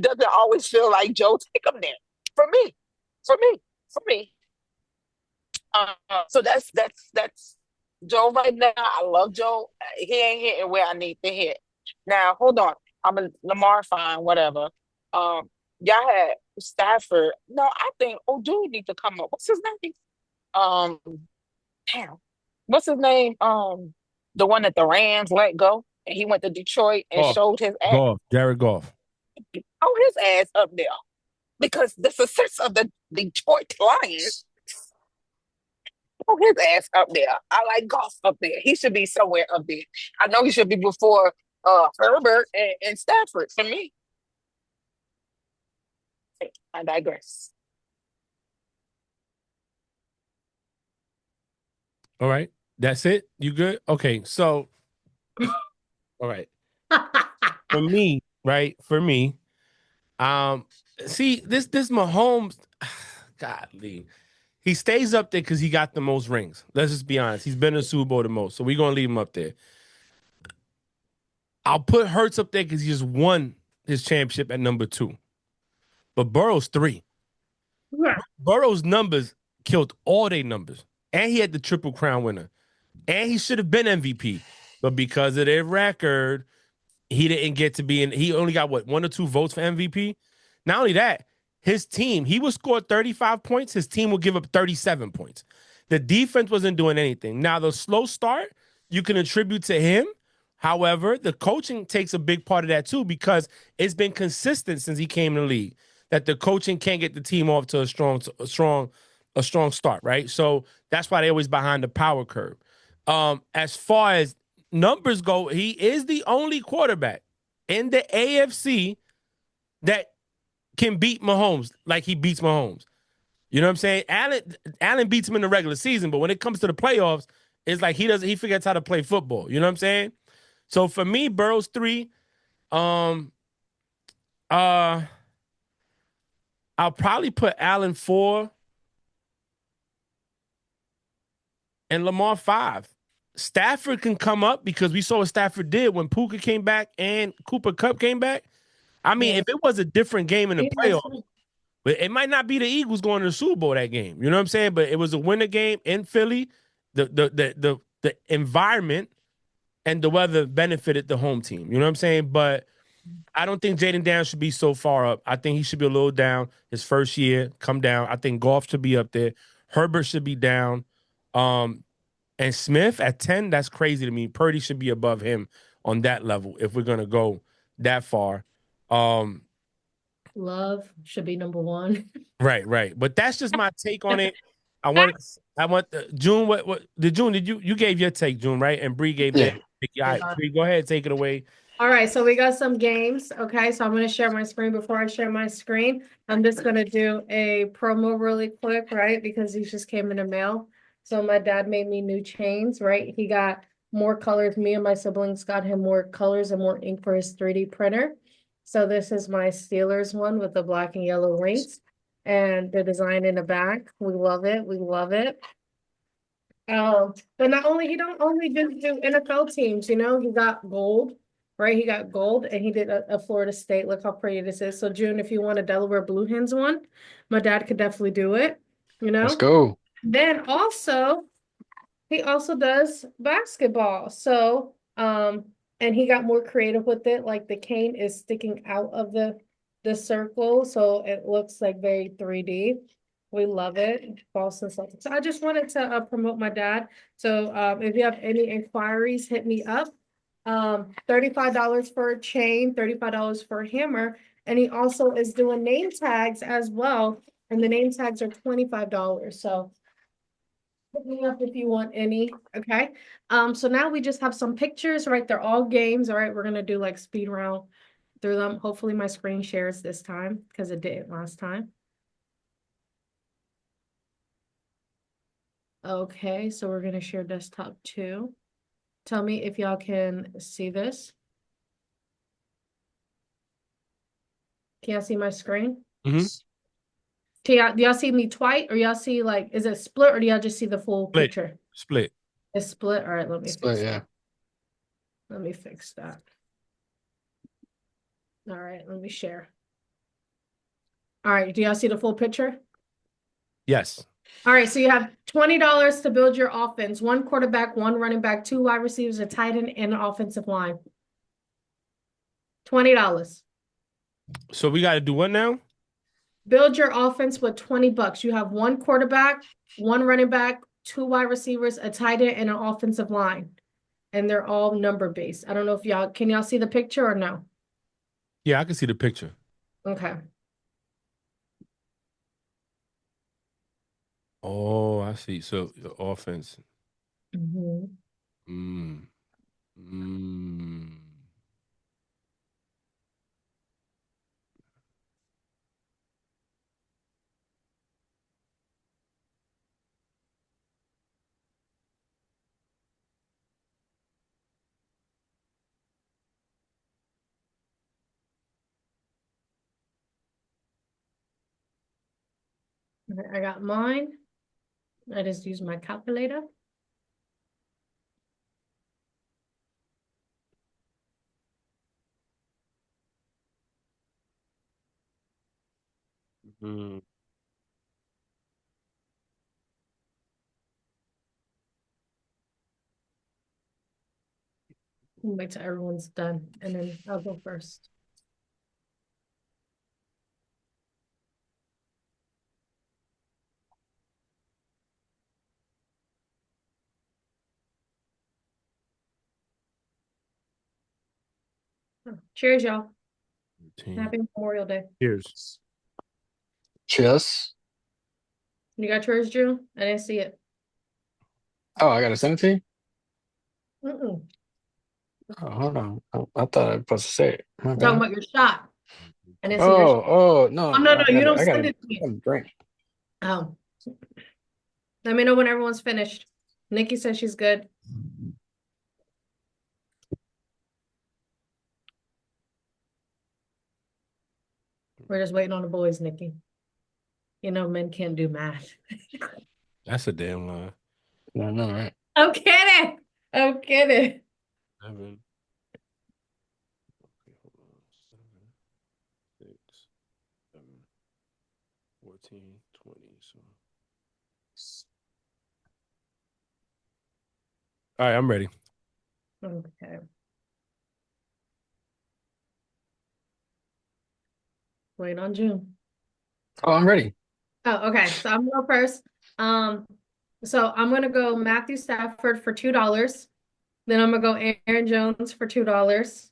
[SPEAKER 4] doesn't always feel like Joe take them there. For me, for me, for me. So that's Joe right now. I love Joe. He ain't hitting where I need to hit. Now, hold on. I'm a Lamar fine, whatever. Y'all had Stafford. No, I think dude need to come up. What's his name? Um, damn. What's his name? The one that the Rams let go, and he went to Detroit and
[SPEAKER 1] Goff.
[SPEAKER 4] showed his ass.
[SPEAKER 1] Jared Goff.
[SPEAKER 4] Oh, his ass up there because the success of the Detroit Lions. Oh, his ass up there. I like Goff up there. He should be somewhere up there. I know he should be before Herbert and Stafford for me. I digress.
[SPEAKER 1] All right. That's it? You good? Okay. So, all right. For me, right? For me, see, this Mahomes, godly. He stays up there because he got the most rings. Let's just be honest. He's been in the Super Bowl the most. So we're gonna leave him up there. I'll put Hurts up there because he just won his championship at number 2. But Burrow's 3. Burrow's numbers killed all their numbers. And he had the Triple Crown winner. And he should have been MVP. But because of their record, he didn't get to be in. He only got 1 or 2 votes for MVP. Not only that, his team, he would score 35 points. His team would give up 37 points. The defense wasn't doing anything. Now, the slow start, you can attribute to him. However, the coaching takes a big part of that too, because it's been consistent since he came in the league that the coaching can't get the team off to a strong start, right? So that's why they're always behind the power curve. As far as numbers go, he is the only quarterback in the AFC that can beat Mahomes like he beats Mahomes. You know what I'm saying? Allen beats him in the regular season, but when it comes to the playoffs, it's like he forgets how to play football. You know what I'm saying? So for me, Burrow's 3. I'll probably put Allen 4 and Lamar 5. Stafford can come up because we saw what Stafford did when Puka came back and Cooper Kupp came back. I mean, if it was a different game in the playoffs, but it might not be the Eagles going to the Super Bowl that game. You know what I'm saying? But it was a winner game in Philly. The environment and the weather benefited the home team. You know what I'm saying? But I don't think Jaden Daniels should be so far up. I think he should be a little down his first year, come down. I think Goff should be up there. Herbert should be down. And Smith at 10, that's crazy to me. Purdy should be above him on that level if we're going to go that far.
[SPEAKER 2] Love should be number 1.
[SPEAKER 1] Right. But that's just my take on it. I want June. What did June? Did you gave your take, June, right? And Bree gave that. All right, Bree, go ahead, take it away.
[SPEAKER 2] All right, so we got some games. Okay, so I'm going to share my screen. Before I share my screen, I'm just going to do a promo really quick, right? Because these just came in the mail. So my dad made me new chains, right? He got more colors. Me and my siblings got him more colors and more ink for his 3D printer. So this is my Steelers one with the black and yellow rings and the design in the back. We love it. We love it. But not only he don't only just do NFL teams, you know, he got gold, right? He got gold and he did a Florida State. Look how pretty this is. So June, if you want a Delaware Blue Hens one, my dad could definitely do it, you
[SPEAKER 3] Let's
[SPEAKER 2] know?
[SPEAKER 3] go.
[SPEAKER 2] Then also he also does basketball. So, and he got more creative with it. Like the cane is sticking out of the circle, so it looks like very 3D. We love it. Boston Celtics. So I just wanted to promote my dad. So, if you have any inquiries, hit me up. $35 for a chain, $35 for a hammer, and he also is doing name tags as well. And the name tags are $25. So hit me up if you want any, okay? So now we just have some pictures, right? They're all games, all right? We're gonna do like speed round through them. Hopefully my screen shares this time because it didn't last time. Okay, so we're gonna share desktop too. Tell me if y'all can see this. Can y'all see my screen?
[SPEAKER 1] Mhm.
[SPEAKER 2] Do y'all see me twice or y'all see like, is it split or do y'all just see the full
[SPEAKER 1] Split.
[SPEAKER 2] picture?
[SPEAKER 1] Split.
[SPEAKER 2] It's split. All right, let me
[SPEAKER 3] Split,
[SPEAKER 2] fix
[SPEAKER 3] yeah.
[SPEAKER 2] that. Let me fix that. All right, let me share. All right, do y'all see the full picture?
[SPEAKER 1] Yes.
[SPEAKER 2] All right, so you have $20 to build your offense. One quarterback, one running back, two wide receivers, a tight end, and an offensive line. $20.
[SPEAKER 1] So we got to do what now?
[SPEAKER 2] Build your offense with $20. You have one quarterback, one running back, two wide receivers, a tight end, and an offensive line. And they're all number based. I don't know if can y'all see the picture or no?
[SPEAKER 1] Yeah, I can see the picture.
[SPEAKER 2] Okay.
[SPEAKER 1] Oh, I see. So the offense.
[SPEAKER 2] Mhm.
[SPEAKER 1] Mm. Mm.
[SPEAKER 2] Okay, I got mine. I just use my calculator.
[SPEAKER 1] Mm.
[SPEAKER 2] Wait till everyone's done, and then I'll go first. Cheers, y'all.
[SPEAKER 1] Team.
[SPEAKER 2] Happy Memorial Day.
[SPEAKER 1] Cheers.
[SPEAKER 3] Cheers.
[SPEAKER 2] You got yours, Drew? I didn't see it.
[SPEAKER 3] Oh, I gotta send it to you?
[SPEAKER 2] Mm-mm.
[SPEAKER 3] Oh, hold on. I thought I was supposed to say it. My
[SPEAKER 2] I'm talking
[SPEAKER 3] bad.
[SPEAKER 2] about your shot. I didn't see your shot.
[SPEAKER 3] No,
[SPEAKER 2] Oh, no,
[SPEAKER 3] I
[SPEAKER 2] you
[SPEAKER 3] gotta,
[SPEAKER 2] don't
[SPEAKER 3] I
[SPEAKER 2] send
[SPEAKER 3] gotta,
[SPEAKER 2] it to
[SPEAKER 3] I
[SPEAKER 2] me.
[SPEAKER 3] gotta drink.
[SPEAKER 2] Oh. Let me know when everyone's finished. Nikki says she's good. We're just waiting on the boys, Nikki. You know, men can't do math.
[SPEAKER 1] That's a damn lie.
[SPEAKER 3] No, no, right?
[SPEAKER 2] I'm kidding. I'm kidding.
[SPEAKER 1] 7. Okay, hold on. 7, 6, 7, 14, 20. So. All right, I'm ready.
[SPEAKER 2] Okay. Wait on June.
[SPEAKER 3] Oh, I'm ready.
[SPEAKER 2] Oh, okay. So I'm gonna go first. So I'm gonna go Matthew Stafford for $2. Then I'm gonna go Aaron Jones for $2.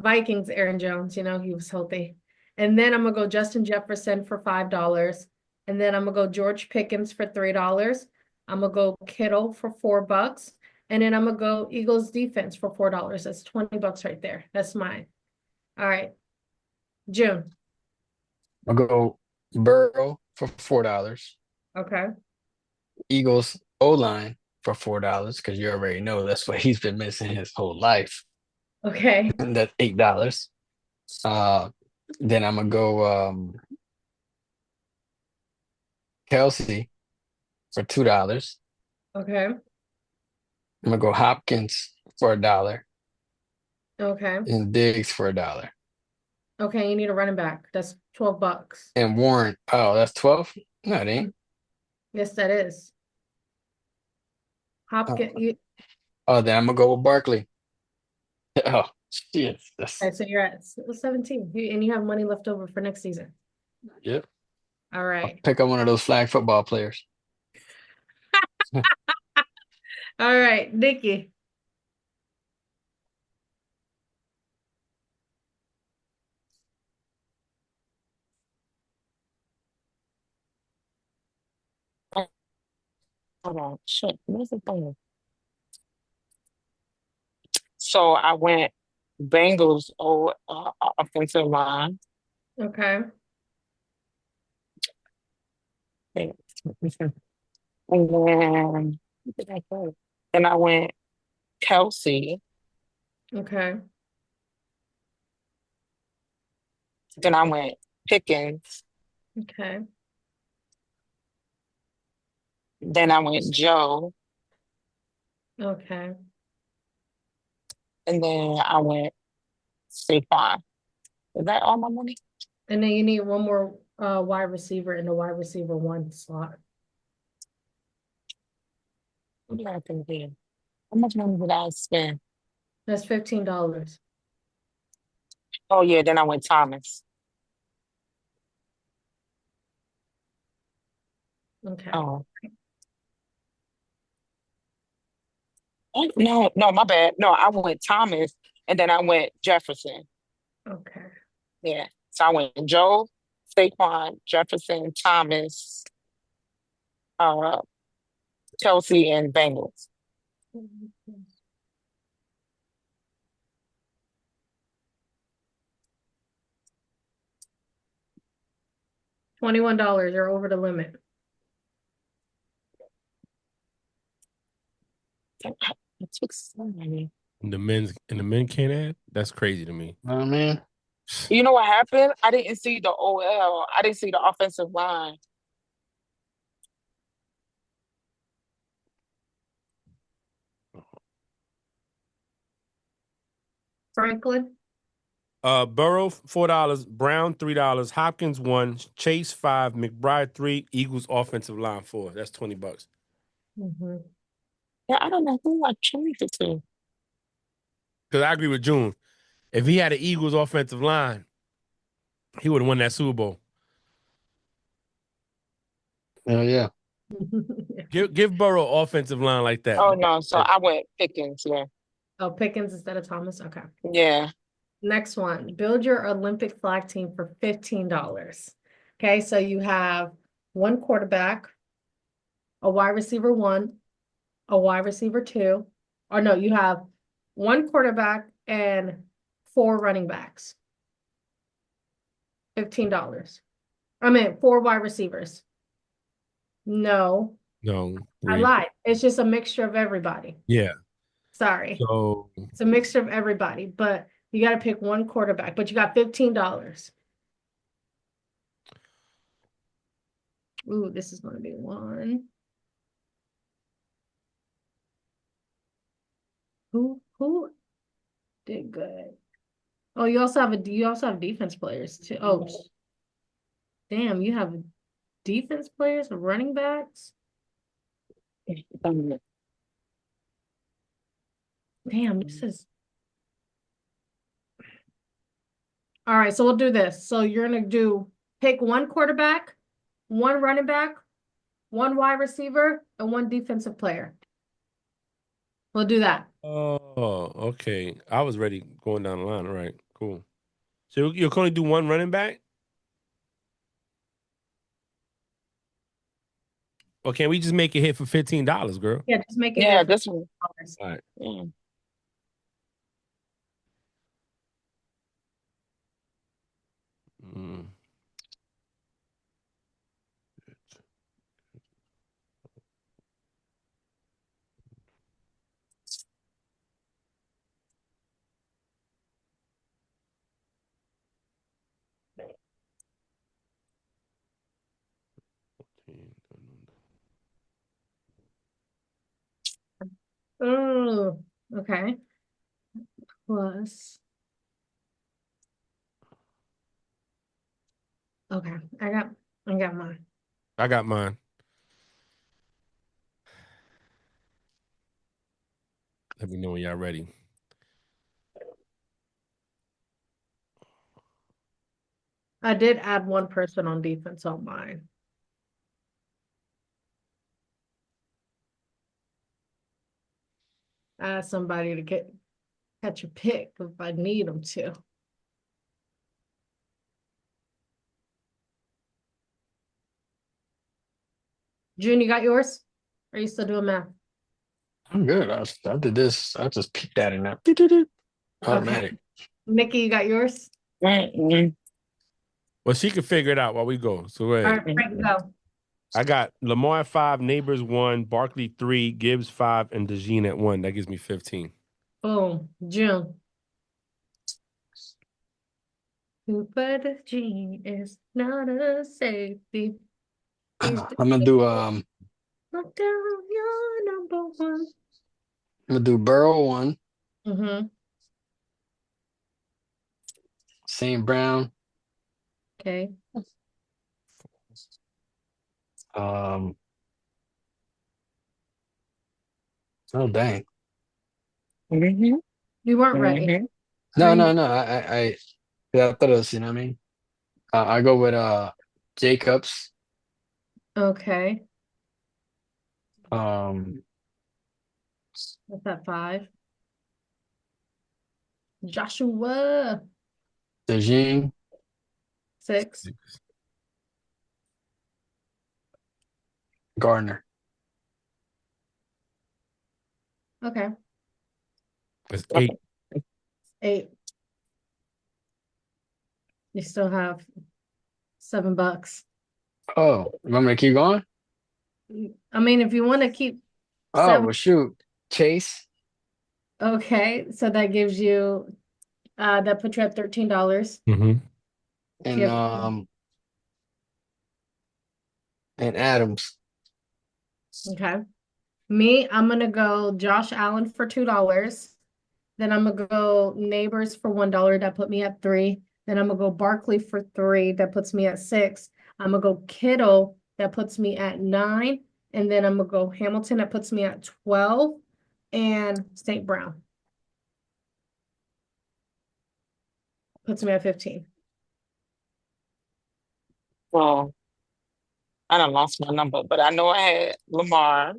[SPEAKER 2] Vikings Aaron Jones, you know, he was healthy. And then I'm gonna go Justin Jefferson for $5. And then I'm gonna go George Pickens for $3. I'm gonna go Kittle for $4. And then I'm gonna go Eagles defense for $4. That's $20 right there. That's mine. All right. June.
[SPEAKER 3] I'll go Burrow for $4.
[SPEAKER 2] Okay.
[SPEAKER 3] Eagles O line for $4 because you already know that's what he's been missing his whole life.
[SPEAKER 2] Okay.
[SPEAKER 3] And that's $8. Then I'm gonna go Kelsey for $2.
[SPEAKER 2] Okay.
[SPEAKER 3] I'm gonna go Hopkins for $1
[SPEAKER 2] Okay.
[SPEAKER 3] and Diggs for $1.
[SPEAKER 2] Okay. You need a running back. That's $12.
[SPEAKER 3] And Warren, oh, that's 12? No, it ain't.
[SPEAKER 2] Yes, that is.
[SPEAKER 3] Oh,
[SPEAKER 2] Hopkins. You,
[SPEAKER 3] then I'm gonna go with Barkley. Oh, shit.
[SPEAKER 2] okay, so you're at 17, and you have money left over for next season.
[SPEAKER 3] Yep.
[SPEAKER 2] All right.
[SPEAKER 3] Pick up one of those flag football players.
[SPEAKER 2] All right, Nikki.
[SPEAKER 4] Hold on. Shit. Where's the thing? So I went Bengals offensive line.
[SPEAKER 2] Okay.
[SPEAKER 4] And then what did I go? Then I went Kelsey.
[SPEAKER 2] Okay.
[SPEAKER 4] Then I went Pickens.
[SPEAKER 2] Okay.
[SPEAKER 4] Then I went Joe.
[SPEAKER 2] Okay.
[SPEAKER 4] And then I went Saquon. Is that all my money?
[SPEAKER 2] And then you need one more wide receiver in the wide receiver one slot.
[SPEAKER 4] What did I think here? How much money did I spend?
[SPEAKER 2] That's $15.
[SPEAKER 4] Oh yeah, then I went Thomas.
[SPEAKER 2] Okay.
[SPEAKER 4] Oh, no, my bad. No, I went Thomas and then I went Jefferson.
[SPEAKER 2] Okay.
[SPEAKER 4] Yeah. So I went Joe, Saquon, Jefferson, Thomas, uh, Kelsey, and Bengals.
[SPEAKER 2] $21. You're over the limit.
[SPEAKER 4] It took so many.
[SPEAKER 1] And the men can't add. That's crazy to me.
[SPEAKER 3] Know what I mean?
[SPEAKER 4] You know what happened? I didn't see the OL. I didn't see the offensive line.
[SPEAKER 2] Franklin.
[SPEAKER 1] Burrow $4, Brown $3, Hopkins $1, Chase $5, McBride $3, Eagles offensive line $4. That's $20.
[SPEAKER 2] Mm-hmm.
[SPEAKER 4] Yeah, I don't know who I changed it to.
[SPEAKER 1] Because I agree with June. If he had an Eagles offensive line, he would have won that Super Bowl.
[SPEAKER 3] Hell yeah.
[SPEAKER 1] Give Burrow offensive line like that.
[SPEAKER 4] Oh no, so I went Pickens, yeah.
[SPEAKER 2] Oh, Pickens instead of Thomas. Okay.
[SPEAKER 4] Yeah.
[SPEAKER 2] Next one. Build your Olympic flag team for $15. Okay, so you have one quarterback, a wide receiver one, a wide receiver two, or no, you have one quarterback and four running backs. $15. I mean, four wide receivers. No,
[SPEAKER 1] No,
[SPEAKER 2] I
[SPEAKER 1] 3.
[SPEAKER 2] lied. It's just a mixture of everybody.
[SPEAKER 1] Yeah.
[SPEAKER 2] Sorry.
[SPEAKER 1] So
[SPEAKER 2] It's a mixture of everybody, but you got to pick one quarterback, but you got $15. Ooh, this is going to be one. Who did good? Oh, you also have defense players too. Oh, damn, you have defense players, running backs. Damn, this is all right. So we'll do this. So you're gonna pick one quarterback, one running back, one wide receiver, and one defensive player. We'll do that.
[SPEAKER 1] oh, okay. I was ready going down the line. All right, cool. So you'll only do one running back? Or can we just make it hit for $15, girl?
[SPEAKER 2] Yeah, just make it.
[SPEAKER 4] Yeah,
[SPEAKER 2] hit for
[SPEAKER 4] this one.
[SPEAKER 2] $15.
[SPEAKER 1] All right.
[SPEAKER 4] Yeah.
[SPEAKER 1] Mm.
[SPEAKER 2] Oh, okay. Plus. Okay, I got mine.
[SPEAKER 1] I got mine. Let me know when y'all ready.
[SPEAKER 2] I did add one person on defense on mine. Add somebody to catch a pick if I need them to. June, you got yours? Are you still doing math?
[SPEAKER 3] I'm good. I did this. I just peeped at it now. Automatic.
[SPEAKER 2] Nikki, you got yours?
[SPEAKER 4] Mm-mm.
[SPEAKER 1] Well, she can figure it out while we go. So go
[SPEAKER 2] All
[SPEAKER 1] ahead.
[SPEAKER 2] right, Frank, go.
[SPEAKER 1] I got Lamar at 5, Neighbors 1, Barkley 3, Gibbs 5, and DeJean at 1. That gives me 15.
[SPEAKER 2] Boom. June. Cooper Jean is not a safety. He's the
[SPEAKER 3] I'm gonna do I'm
[SPEAKER 2] look down your number one.
[SPEAKER 3] gonna do Burrow 1,
[SPEAKER 2] Mm-hmm.
[SPEAKER 3] St. Brown,
[SPEAKER 2] Okay.
[SPEAKER 3] oh dang.
[SPEAKER 4] Mhm,
[SPEAKER 2] You weren't ready.
[SPEAKER 4] mhm.
[SPEAKER 3] No,
[SPEAKER 2] Green
[SPEAKER 3] no, no. Yeah, I thought it was, you know what I mean? I go with Jacobs,
[SPEAKER 2] Okay.
[SPEAKER 3] um
[SPEAKER 2] What's that 5? Joshua.
[SPEAKER 3] DeJean,
[SPEAKER 2] 6.
[SPEAKER 3] Gardner.
[SPEAKER 2] Okay.
[SPEAKER 1] That's 8.
[SPEAKER 2] 8. You still have $7.
[SPEAKER 3] Oh, you want me to keep going?
[SPEAKER 2] I mean, if you want to keep
[SPEAKER 3] Oh,
[SPEAKER 2] 7,
[SPEAKER 3] well, shoot. Chase
[SPEAKER 2] okay. So that gives you that puts you at $13.
[SPEAKER 1] Mm-hmm.
[SPEAKER 3] and
[SPEAKER 2] Yep.
[SPEAKER 3] um and Adams.
[SPEAKER 2] Okay. Me, I'm gonna go Josh Allen for $2. Then I'm gonna go Neighbors for $1. That put me at 3. Then I'm gonna go Barkley for 3. That puts me at 6. I'm gonna go Kittle. That puts me at 9. And then I'm gonna go Hamilton. That puts me at 12. And St. Brown puts me at 15.
[SPEAKER 4] Well, I done lost my number, but I know I had Lamar,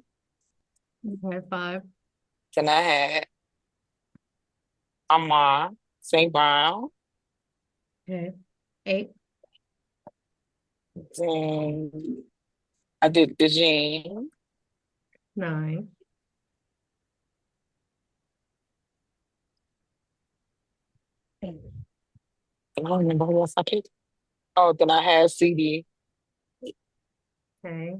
[SPEAKER 2] Okay, 5.
[SPEAKER 4] then I had Amar, St. Brown,
[SPEAKER 2] Okay, 8.
[SPEAKER 4] then I did DeJean,
[SPEAKER 2] 9.
[SPEAKER 4] I don't remember who else I picked. Oh, then I had CD.
[SPEAKER 2] Okay,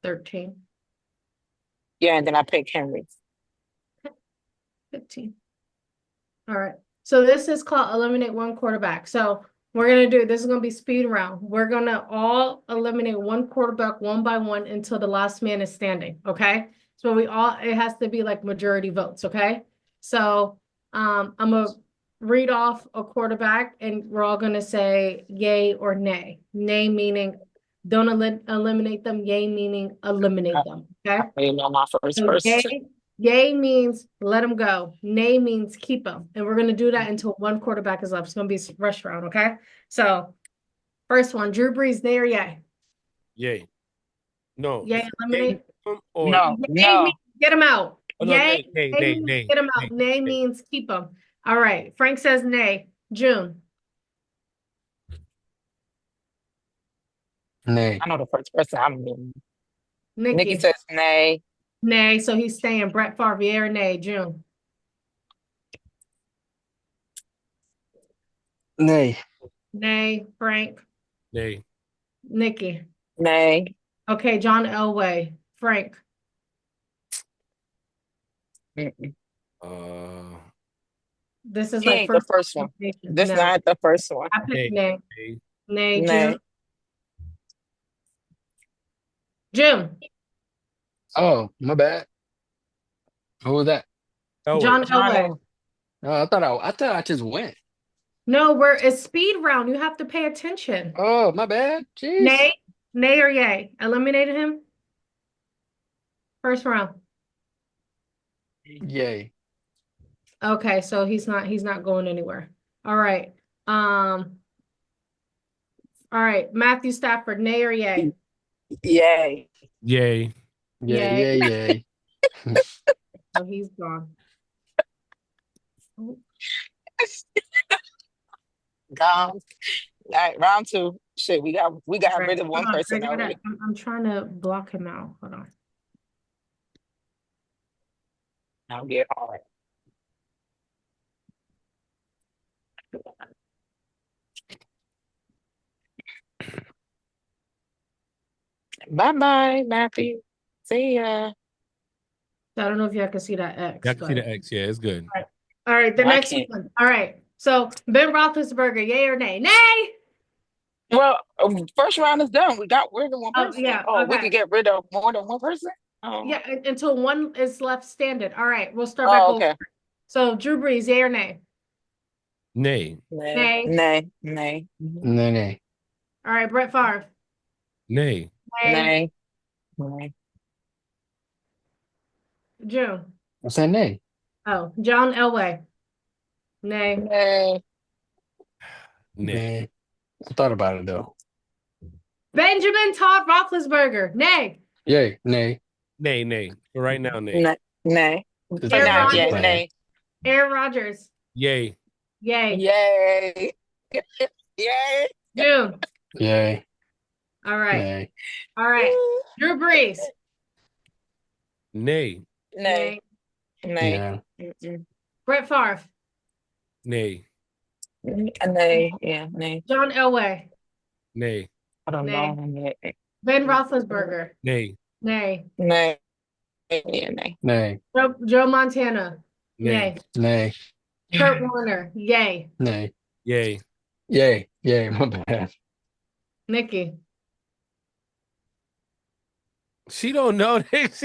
[SPEAKER 2] 13.
[SPEAKER 4] Yeah, and then I picked Henry.
[SPEAKER 2] 15. All right. So this is called eliminate one quarterback. So we're gonna do this is gonna be speed round. We're gonna all eliminate one quarterback one by one until the last man is standing. Okay. So it has to be like majority votes. Okay. So I'm gonna read off a quarterback and we're all gonna say yay or nay. Nay meaning don't eliminate them, yay meaning eliminate them. Okay.
[SPEAKER 4] You know, my first
[SPEAKER 2] So
[SPEAKER 4] person.
[SPEAKER 2] yay means let them go. Nay means keep them. And we're going to do that until one quarterback is left. It's going to be a rush round, okay? So first one, Drew Brees, nay or yay?
[SPEAKER 1] Yay. No.
[SPEAKER 2] Yay, eliminate.
[SPEAKER 1] Or
[SPEAKER 4] No,
[SPEAKER 2] Yay
[SPEAKER 4] no.
[SPEAKER 2] means get them out.
[SPEAKER 1] oh, no,
[SPEAKER 2] Yay,
[SPEAKER 1] nay,
[SPEAKER 2] yay
[SPEAKER 1] nay,
[SPEAKER 2] means
[SPEAKER 1] nay,
[SPEAKER 2] get them
[SPEAKER 1] nay,
[SPEAKER 2] out. Nay
[SPEAKER 1] nay.
[SPEAKER 2] means keep them. All right. Frank says nay. June,
[SPEAKER 3] Nay.
[SPEAKER 4] I know the first person I'm in. Nikki
[SPEAKER 2] Nikki,
[SPEAKER 4] says nay.
[SPEAKER 2] nay. So he's staying. Brett Favre, yay or nay? June,
[SPEAKER 3] Nay.
[SPEAKER 2] nay. Frank,
[SPEAKER 1] Nay.
[SPEAKER 2] Nikki.
[SPEAKER 4] Nay.
[SPEAKER 2] Okay, John Elway. Frank,
[SPEAKER 4] Mm-mm.
[SPEAKER 1] Uh,
[SPEAKER 2] this is
[SPEAKER 4] He
[SPEAKER 2] like
[SPEAKER 4] ain't the
[SPEAKER 2] first
[SPEAKER 4] first one.
[SPEAKER 2] elimination.
[SPEAKER 4] This
[SPEAKER 2] No,
[SPEAKER 4] not the first one.
[SPEAKER 2] I picked
[SPEAKER 1] nay,
[SPEAKER 2] nay.
[SPEAKER 1] nay.
[SPEAKER 2] Nay,
[SPEAKER 4] Nay.
[SPEAKER 2] June. June.
[SPEAKER 3] Oh, my bad. Who was that?
[SPEAKER 1] Oh
[SPEAKER 2] John
[SPEAKER 1] wait.
[SPEAKER 4] John
[SPEAKER 2] Elway.
[SPEAKER 4] Elway.
[SPEAKER 3] I thought I just went.
[SPEAKER 2] No, it's speed round. You have to pay attention.
[SPEAKER 3] Oh, my bad. Jeez.
[SPEAKER 2] Nay, nay or yay? Eliminated him. First round.
[SPEAKER 3] Yay.
[SPEAKER 2] Okay, so he's not going anywhere. All right. All right. Matthew Stafford, nay or yay?
[SPEAKER 4] Yay.
[SPEAKER 1] Yay.
[SPEAKER 3] Yay,
[SPEAKER 2] Yay.
[SPEAKER 3] yay, yay.
[SPEAKER 2] Oh, he's gone.
[SPEAKER 4] Gone. All right, round two. Shit, we got
[SPEAKER 2] Right.
[SPEAKER 4] rid of one
[SPEAKER 2] Hold on,
[SPEAKER 4] person already.
[SPEAKER 2] I'm trying to block him out. Hold on.
[SPEAKER 4] I'll get all right. Bye bye, Matthew. See ya.
[SPEAKER 2] So I don't know if y'all can see that X,
[SPEAKER 1] I can see
[SPEAKER 2] but
[SPEAKER 1] the X. Yeah, it's good.
[SPEAKER 2] all right, the
[SPEAKER 4] I
[SPEAKER 2] next
[SPEAKER 4] can't.
[SPEAKER 2] one. All right. So Ben Roethlisberger, yay or nay? Nay.
[SPEAKER 4] Well, first round is done. We got rid of one
[SPEAKER 2] Oh,
[SPEAKER 4] person.
[SPEAKER 2] yeah,
[SPEAKER 4] Oh, we
[SPEAKER 2] okay.
[SPEAKER 4] could get rid of more than one person? Oh,
[SPEAKER 2] Yeah, until one is left standing. All right, we'll start back
[SPEAKER 4] oh
[SPEAKER 2] over.
[SPEAKER 4] okay.
[SPEAKER 2] So Drew Brees, yay or nay?
[SPEAKER 1] Nay.
[SPEAKER 2] Nay.
[SPEAKER 4] Nay. Nay.
[SPEAKER 3] Nay, nay.
[SPEAKER 2] All right, Brett Favre.
[SPEAKER 1] Nay.
[SPEAKER 2] Nay.
[SPEAKER 4] Nay. Nay.
[SPEAKER 2] June.
[SPEAKER 3] I said nay.
[SPEAKER 2] Oh, John Elway. Nay.
[SPEAKER 4] Nay.
[SPEAKER 1] Nay.
[SPEAKER 3] Nay. I thought about it though.
[SPEAKER 2] Benjamin Todd Roethlisberger. Nay.
[SPEAKER 3] Yay, nay.
[SPEAKER 1] Nay. Nay. For right now, nay.
[SPEAKER 4] Nay. Nay.
[SPEAKER 3] This
[SPEAKER 4] For
[SPEAKER 2] Aaron
[SPEAKER 4] now,
[SPEAKER 2] Rodgers.
[SPEAKER 4] yeah, nay.
[SPEAKER 2] Aaron Rodgers.
[SPEAKER 1] Yay.
[SPEAKER 2] Yay.
[SPEAKER 4] Yay. Yay.
[SPEAKER 2] June.
[SPEAKER 3] Yay.
[SPEAKER 2] All right.
[SPEAKER 3] Nay.
[SPEAKER 2] All right. Drew Brees.
[SPEAKER 1] Nay.
[SPEAKER 4] Nay. Nay.
[SPEAKER 3] Yeah.
[SPEAKER 4] Mm-mm.
[SPEAKER 2] Brett Favre.
[SPEAKER 1] Nay.
[SPEAKER 4] Nay. Yeah, nay.
[SPEAKER 2] John Elway.
[SPEAKER 1] Nay.
[SPEAKER 4] I don't
[SPEAKER 2] Nay.
[SPEAKER 4] know.
[SPEAKER 2] Ben Roethlisberger.
[SPEAKER 1] Nay.
[SPEAKER 2] Nay.
[SPEAKER 4] Nay. Yeah, nay.
[SPEAKER 3] Nay.
[SPEAKER 2] Joe Montana.
[SPEAKER 1] Nay.
[SPEAKER 3] Nay.
[SPEAKER 2] Kurt Warner. Yay.
[SPEAKER 3] Nay.
[SPEAKER 1] Yay.
[SPEAKER 3] Yay. Yay. My bad.
[SPEAKER 2] Nikki.
[SPEAKER 1] She don't know this.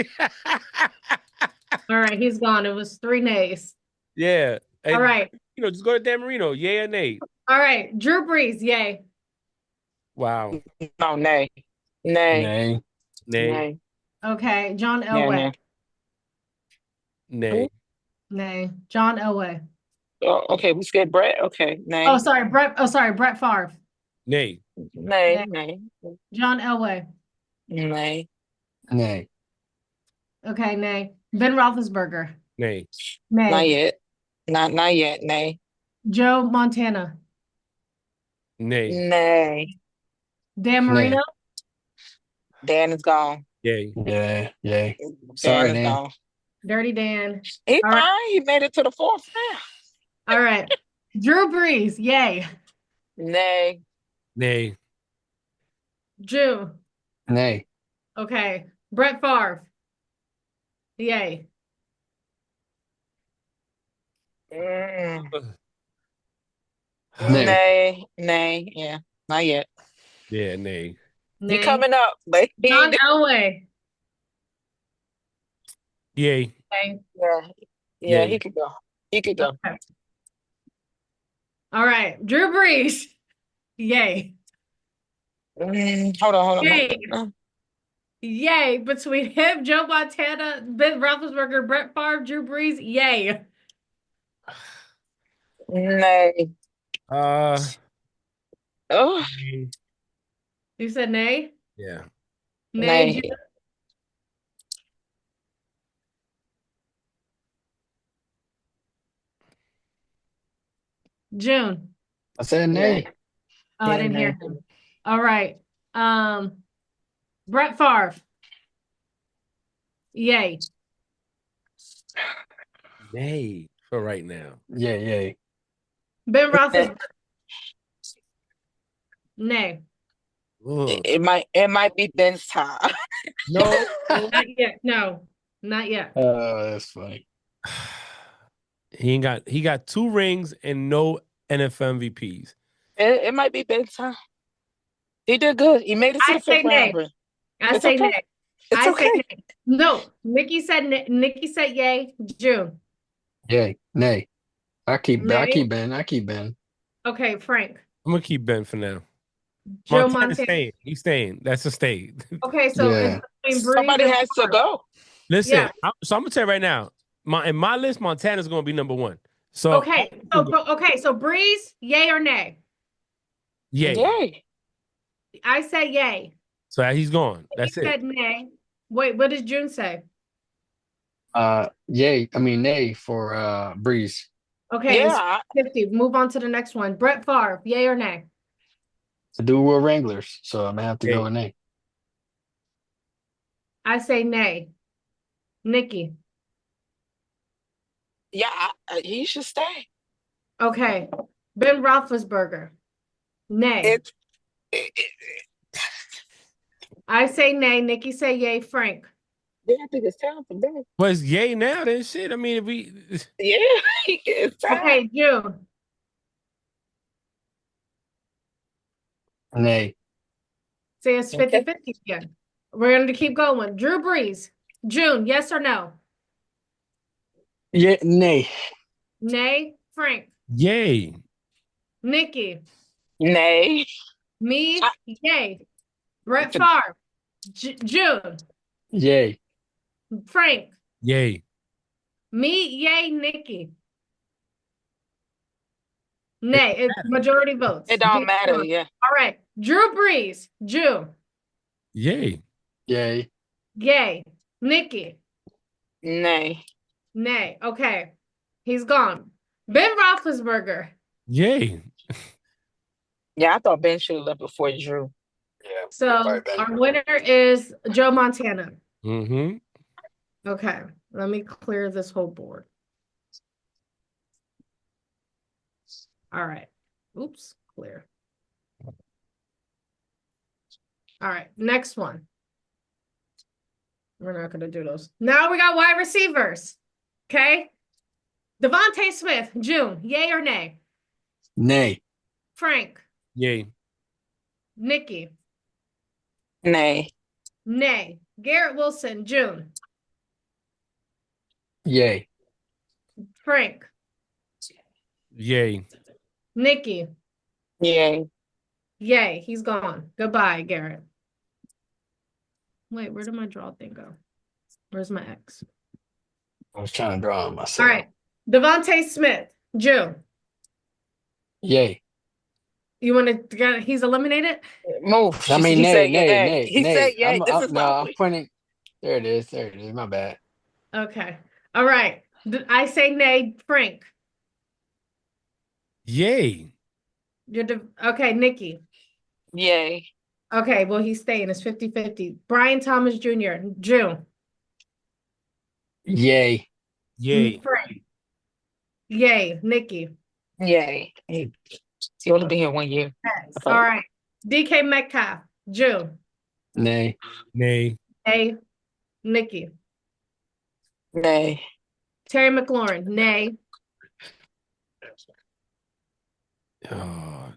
[SPEAKER 2] All right, he's gone. It was 3 nays.
[SPEAKER 1] Yeah. Hey,
[SPEAKER 2] All right.
[SPEAKER 1] just go to Dan Marino. Yay or nay?
[SPEAKER 2] All right. Drew Brees. Yay.
[SPEAKER 1] Wow.
[SPEAKER 4] No, nay. Nay.
[SPEAKER 3] Nay.
[SPEAKER 1] Nay.
[SPEAKER 4] Nay.
[SPEAKER 2] Okay. John
[SPEAKER 4] Yeah,
[SPEAKER 2] Elway.
[SPEAKER 4] nay.
[SPEAKER 1] Nay.
[SPEAKER 2] Nay. John Elway.
[SPEAKER 4] Oh, okay, we skipped Brett. Okay, nay.
[SPEAKER 2] Oh, sorry. Brett Favre.
[SPEAKER 1] Nay.
[SPEAKER 4] Nay. Nay.
[SPEAKER 2] John Elway.
[SPEAKER 4] Nay.
[SPEAKER 3] Nay.
[SPEAKER 2] Okay, nay. Ben Roethlisberger.
[SPEAKER 1] Nay.
[SPEAKER 2] Nay.
[SPEAKER 4] Not yet. Not yet. Nay.
[SPEAKER 2] Joe Montana.
[SPEAKER 1] Nay.
[SPEAKER 4] Nay.
[SPEAKER 2] Dan Marino.
[SPEAKER 4] Dan is gone.
[SPEAKER 1] Yay.
[SPEAKER 3] Yeah. Yay.
[SPEAKER 4] Dan
[SPEAKER 3] Sorry,
[SPEAKER 4] is
[SPEAKER 3] Dan.
[SPEAKER 4] gone.
[SPEAKER 2] Dirty Dan.
[SPEAKER 4] He
[SPEAKER 2] All
[SPEAKER 4] fine.
[SPEAKER 2] right.
[SPEAKER 4] He made it to the fourth round.
[SPEAKER 2] All right. Drew Brees. Yay.
[SPEAKER 4] Nay.
[SPEAKER 1] Nay.
[SPEAKER 2] June.
[SPEAKER 3] Nay.
[SPEAKER 2] Okay. Brett Favre. Yay.
[SPEAKER 4] Mm.
[SPEAKER 3] Nay.
[SPEAKER 4] Nay. Nay. Yeah. Not yet.
[SPEAKER 1] Yeah, nay.
[SPEAKER 4] He
[SPEAKER 2] Nay.
[SPEAKER 4] coming up, but he
[SPEAKER 2] John
[SPEAKER 4] ain't-
[SPEAKER 2] Elway.
[SPEAKER 1] Yay.
[SPEAKER 2] Okay.
[SPEAKER 4] yeah.
[SPEAKER 1] Yeah.
[SPEAKER 4] He could go. He could go.
[SPEAKER 2] Okay. All right. Drew Brees. Yay.
[SPEAKER 4] Hold on.
[SPEAKER 2] Yay. Yay. Between him, Joe Montana, Ben Roethlisberger, Brett Favre, Drew Brees. Yay.
[SPEAKER 4] Nay.
[SPEAKER 1] Uh.
[SPEAKER 4] Oh,
[SPEAKER 2] You said nay?
[SPEAKER 1] Yeah.
[SPEAKER 2] Nay.
[SPEAKER 4] nay.
[SPEAKER 2] June.
[SPEAKER 3] I said nay.
[SPEAKER 2] Oh, I
[SPEAKER 4] Yeah,
[SPEAKER 2] didn't hear
[SPEAKER 4] nay.
[SPEAKER 2] him. All right. Brett Favre. Yay.
[SPEAKER 1] Nay. For right now.
[SPEAKER 3] Yeah. Yay.
[SPEAKER 2] Ben Roethlisberger. Nay.
[SPEAKER 1] Ugh.
[SPEAKER 4] It might be Ben's time.
[SPEAKER 1] No.
[SPEAKER 2] Not yet. No, not yet.
[SPEAKER 3] Oh, that's funny.
[SPEAKER 1] He got 2 rings and no NFL MVPs.
[SPEAKER 4] It might be Ben's time. He did good. He made it to
[SPEAKER 2] I
[SPEAKER 4] the
[SPEAKER 2] say
[SPEAKER 4] fifth round.
[SPEAKER 2] nay.
[SPEAKER 4] Bro.
[SPEAKER 2] I
[SPEAKER 4] It's
[SPEAKER 2] say
[SPEAKER 4] okay.
[SPEAKER 2] nay.
[SPEAKER 4] It's
[SPEAKER 2] I say
[SPEAKER 4] okay.
[SPEAKER 2] nay. No, Nikki said yay. June.
[SPEAKER 3] Yay. Nay. I keep
[SPEAKER 2] Nay.
[SPEAKER 3] Ben. I keep Ben.
[SPEAKER 2] Okay, Frank.
[SPEAKER 1] I'm gonna keep Ben for now.
[SPEAKER 2] Joe
[SPEAKER 1] Montana's
[SPEAKER 2] Montana.
[SPEAKER 1] staying. He's staying. That's a stay.
[SPEAKER 2] Okay, so it's
[SPEAKER 3] Yeah.
[SPEAKER 2] between Breeze
[SPEAKER 4] Somebody
[SPEAKER 2] and
[SPEAKER 4] has to
[SPEAKER 2] Favre.
[SPEAKER 4] go.
[SPEAKER 1] Listen,
[SPEAKER 2] Yeah.
[SPEAKER 1] so I'm gonna tell you right now. In my list, Montana's gonna be number one. So
[SPEAKER 2] So Breeze, yay or nay?
[SPEAKER 1] yay.
[SPEAKER 4] Yay.
[SPEAKER 2] I say yay.
[SPEAKER 1] So he's gone.
[SPEAKER 2] He
[SPEAKER 1] That's it.
[SPEAKER 2] said nay. Wait, what does June say?
[SPEAKER 3] Yay. I mean nay for Breeze.
[SPEAKER 2] Okay, it's
[SPEAKER 4] Yeah.
[SPEAKER 2] 50. Move on to the next one. Brett Favre, yay or nay?
[SPEAKER 3] The dude were Wranglers, so I'm gonna have to
[SPEAKER 1] Yay.
[SPEAKER 3] go with nay.
[SPEAKER 2] I say nay. Nikki.
[SPEAKER 4] Yeah. He should stay.
[SPEAKER 2] Okay. Ben Roethlisberger. Nay.
[SPEAKER 4] It,
[SPEAKER 2] I say nay. Nikki say yay. Frank.
[SPEAKER 4] yeah, I think it's time for Ben.
[SPEAKER 1] Well, it's yay now. Then shit. I mean, if we
[SPEAKER 4] Yeah. It's time.
[SPEAKER 2] Okay, June.
[SPEAKER 3] Nay.
[SPEAKER 2] Say it's
[SPEAKER 4] Okay.
[SPEAKER 2] 50-50 again. We're going to keep going. Drew Brees. June, yes or no?
[SPEAKER 3] Yeah, nay.
[SPEAKER 2] Nay. Frank.
[SPEAKER 1] yay.
[SPEAKER 2] Nikki.
[SPEAKER 4] Nay.
[SPEAKER 2] Me.
[SPEAKER 4] I-
[SPEAKER 2] Yay. Brett Favre. June.
[SPEAKER 3] Yay.
[SPEAKER 2] Frank.
[SPEAKER 1] Yay.
[SPEAKER 2] Me. Yay. Nikki. Nay. It's majority votes.
[SPEAKER 4] It don't matter. Yeah.
[SPEAKER 2] All right. Drew Brees. June.
[SPEAKER 1] Yay.
[SPEAKER 3] Yay.
[SPEAKER 2] Yay. Nikki.
[SPEAKER 4] Nay.
[SPEAKER 2] Nay. Okay. He's gone. Ben Roethlisberger.
[SPEAKER 1] Yay.
[SPEAKER 4] Yeah, I thought Ben should have left before Drew.
[SPEAKER 3] Yeah.
[SPEAKER 2] So
[SPEAKER 3] Right, Ben.
[SPEAKER 2] our winner is Joe Montana.
[SPEAKER 1] Mm-hmm.
[SPEAKER 2] Okay. Let me clear this whole board. All right. Oops. Clear. All right. Next one. We're not going to do those. Now we got wide receivers. Okay. Devontae Smith, June, yay or nay?
[SPEAKER 3] Nay.
[SPEAKER 2] Frank,
[SPEAKER 1] Yay.
[SPEAKER 2] Nikki,
[SPEAKER 4] Nay.
[SPEAKER 2] nay. Garrett Wilson, June,
[SPEAKER 3] Yay.
[SPEAKER 2] Frank,
[SPEAKER 1] Yay.
[SPEAKER 2] Nikki,
[SPEAKER 4] Yay.
[SPEAKER 2] yay. He's gone. Goodbye, Garrett. Wait, where did my draw thing go? Where's my X?
[SPEAKER 3] I was trying to draw on
[SPEAKER 2] All
[SPEAKER 3] myself.
[SPEAKER 2] right. Devontae Smith, June.
[SPEAKER 3] Yay.
[SPEAKER 2] You want to get, he's eliminated?
[SPEAKER 4] Move.
[SPEAKER 3] I mean,
[SPEAKER 4] He
[SPEAKER 3] nay,
[SPEAKER 4] said
[SPEAKER 3] nay,
[SPEAKER 4] yay.
[SPEAKER 3] nay,
[SPEAKER 4] He
[SPEAKER 3] nay.
[SPEAKER 4] said yay.
[SPEAKER 3] I'm,
[SPEAKER 4] This
[SPEAKER 3] I'm,
[SPEAKER 4] is
[SPEAKER 3] no,
[SPEAKER 4] my
[SPEAKER 3] I'm
[SPEAKER 4] point.
[SPEAKER 3] pointing. There it is. There it is. My bad.
[SPEAKER 2] Okay. All right. I say nay, Frank.
[SPEAKER 1] Yay.
[SPEAKER 2] Okay, Nikki.
[SPEAKER 4] Yay.
[SPEAKER 2] Okay, well, he's staying. It's 50-50. Brian Thomas Jr., June.
[SPEAKER 3] Yay.
[SPEAKER 1] Yay.
[SPEAKER 2] Frank. Yay, Nikki.
[SPEAKER 4] Yay. He only been here 1 year.
[SPEAKER 2] All right. DK Metcalf, June.
[SPEAKER 3] Nay.
[SPEAKER 1] Nay.
[SPEAKER 2] Nay. Nikki.
[SPEAKER 4] Nay.
[SPEAKER 2] Terry McLaurin, nay.
[SPEAKER 1] Oh,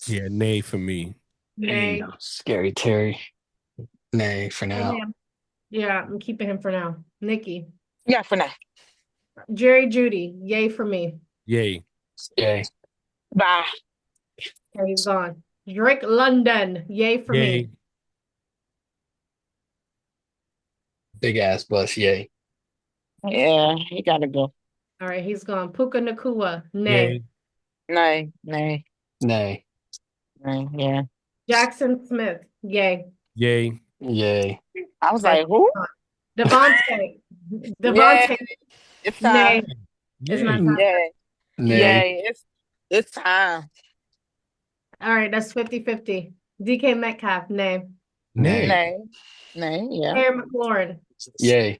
[SPEAKER 1] yeah, nay for me.
[SPEAKER 2] Nay.
[SPEAKER 3] Scary Terry. Nay for now.
[SPEAKER 2] Yeah, I'm keeping him for now. Nikki.
[SPEAKER 4] Yeah, for now.
[SPEAKER 2] Jerry Judy, yay for me.
[SPEAKER 1] Yay.
[SPEAKER 3] Yay.
[SPEAKER 4] Bye.
[SPEAKER 2] Okay, he's gone. Drake London, yay for
[SPEAKER 1] Yay.
[SPEAKER 2] me.
[SPEAKER 3] Big ass bus. Yay.
[SPEAKER 4] Yeah, he gotta go.
[SPEAKER 2] All right, he's gone. Puka Nakua, nay.
[SPEAKER 1] Yay.
[SPEAKER 4] Nay. Nay.
[SPEAKER 3] Nay.
[SPEAKER 4] Nay. Yeah.
[SPEAKER 2] Jackson Smith, yay.
[SPEAKER 1] Yay.
[SPEAKER 3] Yay.
[SPEAKER 4] I was like, who?
[SPEAKER 2] Devontae.
[SPEAKER 4] Yay.
[SPEAKER 2] Devontae,
[SPEAKER 4] It's
[SPEAKER 2] nay.
[SPEAKER 4] time.
[SPEAKER 2] It's
[SPEAKER 1] Yay.
[SPEAKER 2] not time.
[SPEAKER 4] Yay.
[SPEAKER 3] Nay.
[SPEAKER 4] Yay. It's time.
[SPEAKER 2] All right, that's 50-50. DK Metcalf, nay.
[SPEAKER 3] Nay.
[SPEAKER 4] Nay. Nay. Yeah.
[SPEAKER 2] Terry McLaurin,
[SPEAKER 3] Yay.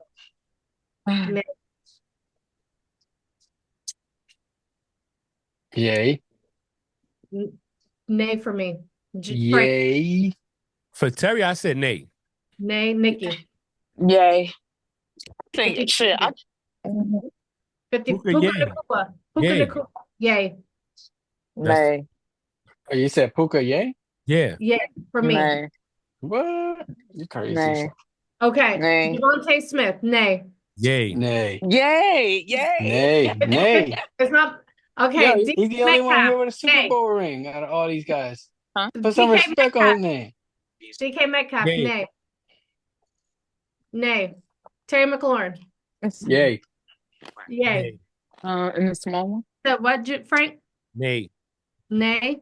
[SPEAKER 2] nay.
[SPEAKER 3] Yay.
[SPEAKER 2] Nay for me. Frank,
[SPEAKER 3] Yay.
[SPEAKER 1] For Terry, I said nay.
[SPEAKER 2] nay. Nikki.
[SPEAKER 4] Yay. Think
[SPEAKER 2] 50-50.
[SPEAKER 4] shit.
[SPEAKER 2] 50.
[SPEAKER 1] Puka,
[SPEAKER 2] Puka
[SPEAKER 1] yay.
[SPEAKER 2] Nakua. Puka
[SPEAKER 1] Yay.
[SPEAKER 2] Nakua, yay.
[SPEAKER 4] Nay.
[SPEAKER 3] Oh, you said Puka yay?
[SPEAKER 1] Yeah.
[SPEAKER 2] Yay for me.
[SPEAKER 4] Nay.
[SPEAKER 3] What? You crazy.
[SPEAKER 4] Nay.
[SPEAKER 2] Okay.
[SPEAKER 4] Nay.
[SPEAKER 2] Devontae Smith, nay.
[SPEAKER 1] Yay.
[SPEAKER 3] Nay.
[SPEAKER 4] Yay! Yay!
[SPEAKER 3] Nay.
[SPEAKER 2] It's not
[SPEAKER 3] Yo,
[SPEAKER 2] okay.
[SPEAKER 3] he's
[SPEAKER 2] DK
[SPEAKER 3] the only one
[SPEAKER 2] Metcalf,
[SPEAKER 3] here with a Super
[SPEAKER 2] nay.
[SPEAKER 3] Bowl ring out of all these guys.
[SPEAKER 4] Huh?
[SPEAKER 3] Put some
[SPEAKER 2] DK
[SPEAKER 3] respect on
[SPEAKER 2] Metcalf,
[SPEAKER 3] his name.
[SPEAKER 2] DK Metcalf,
[SPEAKER 1] Yay.
[SPEAKER 2] nay. Nay. Terry McLaurin,
[SPEAKER 4] Let's see.
[SPEAKER 3] Yay.
[SPEAKER 2] yay.
[SPEAKER 1] Nay.
[SPEAKER 4] In the small one?
[SPEAKER 2] That what, Frank?
[SPEAKER 1] Nay.
[SPEAKER 2] Nay.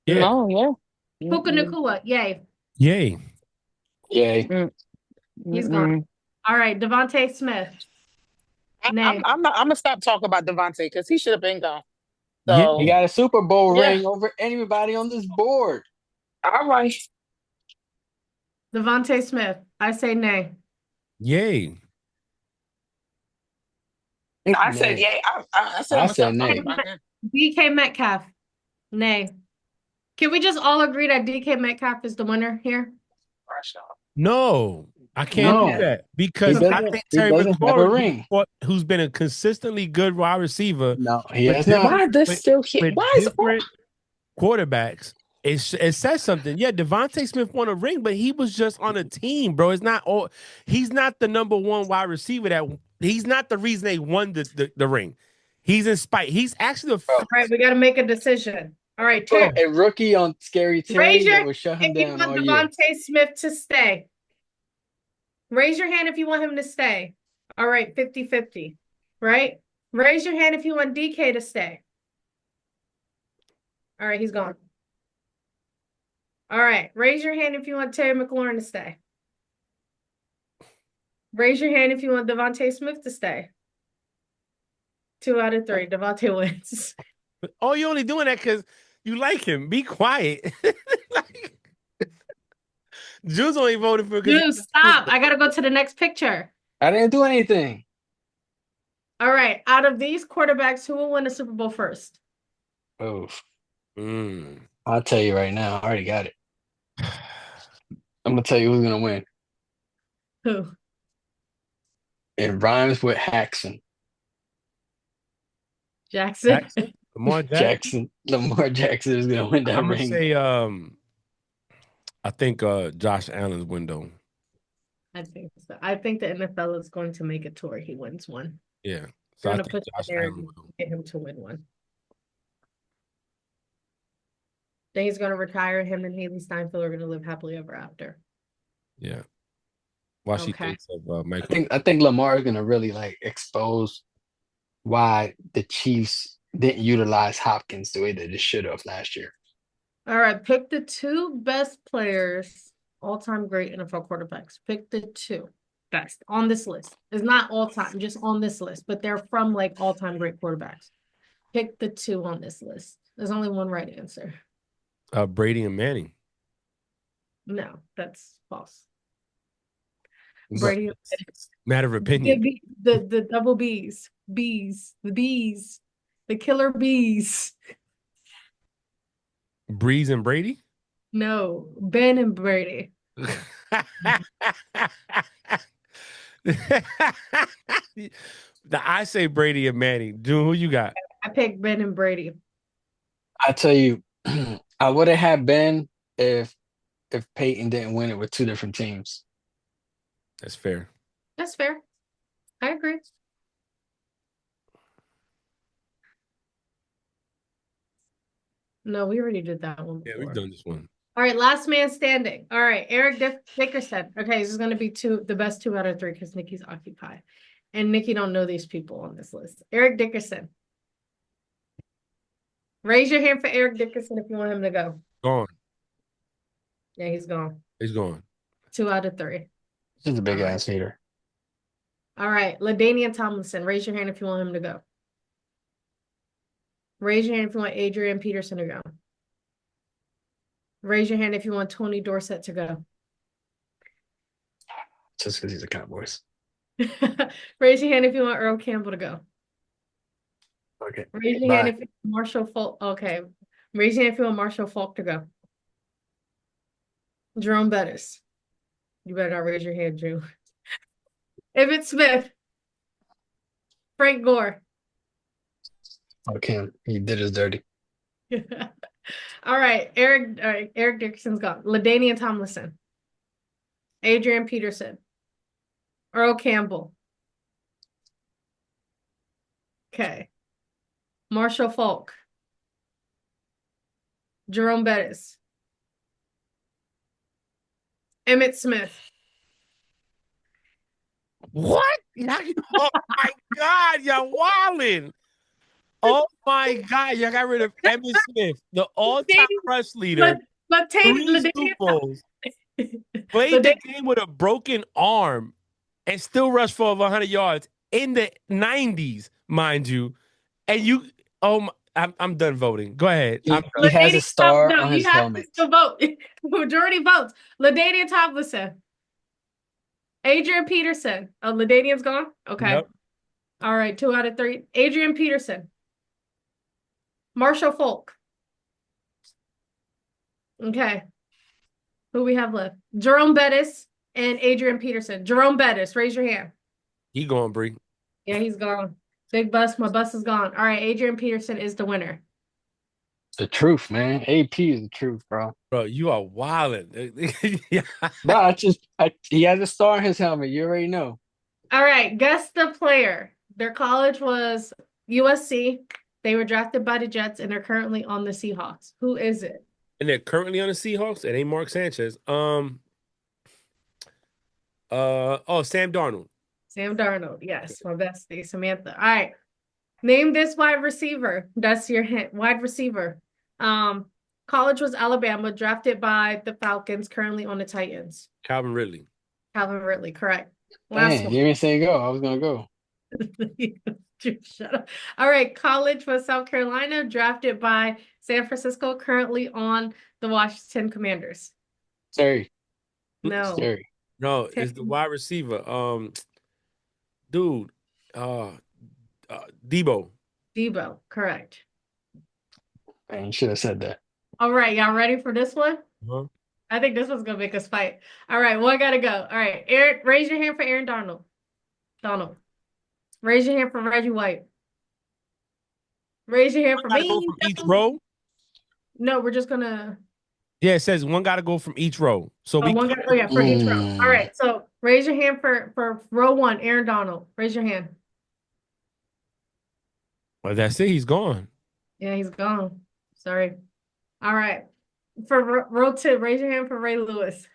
[SPEAKER 1] Yeah.
[SPEAKER 4] No, yeah.
[SPEAKER 2] Puka Nacua, yay.
[SPEAKER 1] Yay.
[SPEAKER 3] Yay.
[SPEAKER 2] He's gone. All right, Devontae Smith, nay.
[SPEAKER 4] I'm gonna stop talking about Devontae because he should have been gone.
[SPEAKER 1] Yeah.
[SPEAKER 4] So
[SPEAKER 3] He got a Super Bowl
[SPEAKER 4] Yeah.
[SPEAKER 3] ring over anybody on this board.
[SPEAKER 4] all right.
[SPEAKER 2] Devontae Smith, I say nay.
[SPEAKER 1] Yay.
[SPEAKER 4] No, I said
[SPEAKER 3] Nay.
[SPEAKER 4] yeah. I said
[SPEAKER 3] I
[SPEAKER 4] I'm gonna
[SPEAKER 3] said
[SPEAKER 4] stop
[SPEAKER 3] nay.
[SPEAKER 4] talking about him.
[SPEAKER 2] DK Metcalf, nay. Can we just all agree that DK Metcalf is the winner here?
[SPEAKER 1] No, I can't
[SPEAKER 3] No.
[SPEAKER 1] do that because
[SPEAKER 3] He
[SPEAKER 1] I
[SPEAKER 3] doesn't-
[SPEAKER 1] think
[SPEAKER 3] he
[SPEAKER 1] Terry
[SPEAKER 3] doesn't have a
[SPEAKER 1] McLaurin,
[SPEAKER 3] ring.
[SPEAKER 1] who's been a consistently good wide receiver,
[SPEAKER 3] No, he
[SPEAKER 1] But
[SPEAKER 3] has
[SPEAKER 1] then-
[SPEAKER 3] not.
[SPEAKER 4] Why is this
[SPEAKER 1] With-
[SPEAKER 4] still here?
[SPEAKER 1] with
[SPEAKER 4] Why is
[SPEAKER 1] different quarterbacks, it says something. Yeah, Devontae Smith won a ring, but he was just on a team, bro. It's not all. He's not the number one wide receiver. He's not the reason they won the ring. He's in spite. He's actually the.
[SPEAKER 2] All right, we got to make a decision. All right, Terry,
[SPEAKER 3] A rookie on Scary Terry
[SPEAKER 2] Raise your-
[SPEAKER 3] that will shut him
[SPEAKER 2] if you
[SPEAKER 3] down
[SPEAKER 2] want
[SPEAKER 3] all year.
[SPEAKER 2] Devontae Smith to stay, raise your hand if you want him to stay. All right, 50-50, right? Raise your hand if you want DK to stay. All right, he's gone. All right, raise your hand if you want Terry McLaurin to stay. Raise your hand if you want Devontae Smith to stay. 2 out of 3, Devontae wins.
[SPEAKER 1] Oh, you're only doing that because you like him. Be quiet. Like, Jules only voted for.
[SPEAKER 2] Dude, stop. I got to go to the next picture.
[SPEAKER 3] I didn't do anything.
[SPEAKER 2] All right, out of these quarterbacks, who will win the Super Bowl first?
[SPEAKER 3] Oh,
[SPEAKER 1] Mm.
[SPEAKER 3] I'll tell you right now. I already got it. I'm gonna tell you who's gonna win.
[SPEAKER 2] Who?
[SPEAKER 3] It rhymes with Haxon.
[SPEAKER 2] Jackson?
[SPEAKER 1] Jackson? Lamar Jackson.
[SPEAKER 3] Lamar Jackson is gonna win that
[SPEAKER 1] I'm gonna
[SPEAKER 3] ring.
[SPEAKER 1] say I think Josh Allen's window.
[SPEAKER 2] I think so. I think the NFL is going to make a tour. He wins one.
[SPEAKER 1] Yeah. So
[SPEAKER 2] They're
[SPEAKER 1] I
[SPEAKER 2] gonna
[SPEAKER 1] think
[SPEAKER 2] put
[SPEAKER 1] Josh
[SPEAKER 2] there
[SPEAKER 1] Allen
[SPEAKER 2] and
[SPEAKER 1] will.
[SPEAKER 2] get him to win one. Then he's gonna retire. Him and Haley Steinfeld are gonna live happily ever after.
[SPEAKER 1] Yeah. While she
[SPEAKER 2] Okay.
[SPEAKER 1] thinks of Michael.
[SPEAKER 3] I think Lamar is gonna really like expose why the Chiefs didn't utilize Hopkins the way that they should have last year.
[SPEAKER 2] All right, pick the 2 best players, all-time great NFL quarterbacks. Pick the 2 best on this list. It's not all-time, just on this list, but they're from like all-time great quarterbacks. Pick the 2 on this list. There's only one right answer.
[SPEAKER 1] Brady and Manning.
[SPEAKER 2] No, that's false.
[SPEAKER 1] But
[SPEAKER 2] Brady,
[SPEAKER 1] it's a matter of opinion.
[SPEAKER 2] the double B's, the killer bees.
[SPEAKER 1] Breeze and Brady.
[SPEAKER 2] No, Ben and Brady.
[SPEAKER 1] I say Brady and Manning. June, who you got?
[SPEAKER 2] I picked Ben and Brady.
[SPEAKER 3] I tell you, I would have had Ben if Peyton didn't win it with 2 different teams.
[SPEAKER 1] That's fair.
[SPEAKER 2] That's fair. I agree. No, we already did that one
[SPEAKER 1] Yeah,
[SPEAKER 2] before.
[SPEAKER 1] we've done this one.
[SPEAKER 2] All right, last man standing. All right, Eric Dickerson. Okay, this is going to be the best 2 out of 3 because Nikki's occupied. And Nikki don't know these people on this list. Eric Dickerson. Raise your hand for Eric Dickerson if you want him to go.
[SPEAKER 1] Gone.
[SPEAKER 2] Yeah, he's gone.
[SPEAKER 1] He's gone.
[SPEAKER 2] 2 out of 3.
[SPEAKER 3] She's a big ass hater.
[SPEAKER 2] All right, LaDainian Tomlinson. Raise your hand if you want him to go. Raise your hand if you want Adrian Peterson to go. Raise your hand if you want Tony Dorsett to go.
[SPEAKER 3] Just because he's a Cowboys.
[SPEAKER 2] Raise your hand if you want Earl Campbell to go.
[SPEAKER 3] Okay.
[SPEAKER 2] Raise your hand if you want Marshall Falk. Okay. Raise your hand if you want Marshall Falk to go. Jerome Bettis. You better not raise your hand, Drew. Emmitt Smith. Frank Gore.
[SPEAKER 3] Fuck him. He did his dirty.
[SPEAKER 2] All right. Eric Dickerson's gone. LaDainian Tomlinson. Adrian Peterson. Earl Campbell. Okay. Marshall Falk. Jerome Bettis. Emmett Smith.
[SPEAKER 1] What? Oh my God, y'all wildin'. Oh my God, y'all got rid of Emmitt Smith, the all-time rush leader, three Super Bowls, played the game with a broken arm, and still rushed for over 100 yards in the 90s, mind you. And you, I'm done voting. Go ahead.
[SPEAKER 3] He has a star on his helmet.
[SPEAKER 2] To vote. Majority votes. LaDainian Tomlinson. Adrian Peterson. Oh, LaDainian's gone? Okay.
[SPEAKER 1] Yep.
[SPEAKER 2] All right, 2 out of 3. Adrian Peterson. Marshall Falk. Okay. Who we have left? Jerome Bettis and Adrian Peterson. Jerome Bettis, raise your hand.
[SPEAKER 1] He going, Bree.
[SPEAKER 2] Yeah, he's gone. Big bus. My bus is gone. All right, Adrian Peterson is the winner.
[SPEAKER 3] The truth, man. AP is the truth, bro.
[SPEAKER 1] Bro, you are wildin'.
[SPEAKER 3] Bro, he has a star on his helmet. You already know.
[SPEAKER 2] All right, guess the player. Their college was USC. They were drafted by the Jets, and they're currently on the Seahawks. Who is it?
[SPEAKER 1] And they're currently on the Seahawks. It ain't Mark Sanchez. Sam Darnold.
[SPEAKER 2] Sam Darnold. Yes, my bestie, Samantha. All right. Name this wide receiver. That's your hint. Wide receiver. College was Alabama, drafted by the Falcons, currently on the Titans.
[SPEAKER 1] Calvin Ridley.
[SPEAKER 2] Calvin Ridley, correct.
[SPEAKER 3] Last one. You didn't say go. I was gonna go.
[SPEAKER 2] Shut up. All right. College was South Carolina, drafted by San Francisco, currently on the Washington Commanders.
[SPEAKER 3] Sorry.
[SPEAKER 2] No.
[SPEAKER 3] Sorry.
[SPEAKER 1] No, it's the wide receiver. Dude. Debo.
[SPEAKER 2] Debo, correct.
[SPEAKER 3] Man, you should have said that.
[SPEAKER 2] All right, y'all ready for this one?
[SPEAKER 1] Uh-huh.
[SPEAKER 2] I think this one's gonna make us fight. All right, one gotta go. All right, Aaron, raise your hand for Aaron Donald. Donald. Raise your hand for Reggie White. Raise your hand for me.
[SPEAKER 1] Go from each row?
[SPEAKER 2] No, we're just gonna.
[SPEAKER 1] Yeah, it says one got to go from each row. So
[SPEAKER 2] for each row. All right, so raise your hand for row 1, Aaron Donald. Raise your hand.
[SPEAKER 1] Well, that's it. He's gone.
[SPEAKER 2] Yeah, he's gone. Sorry. All right. For row 2, raise your hand for Ray Lewis.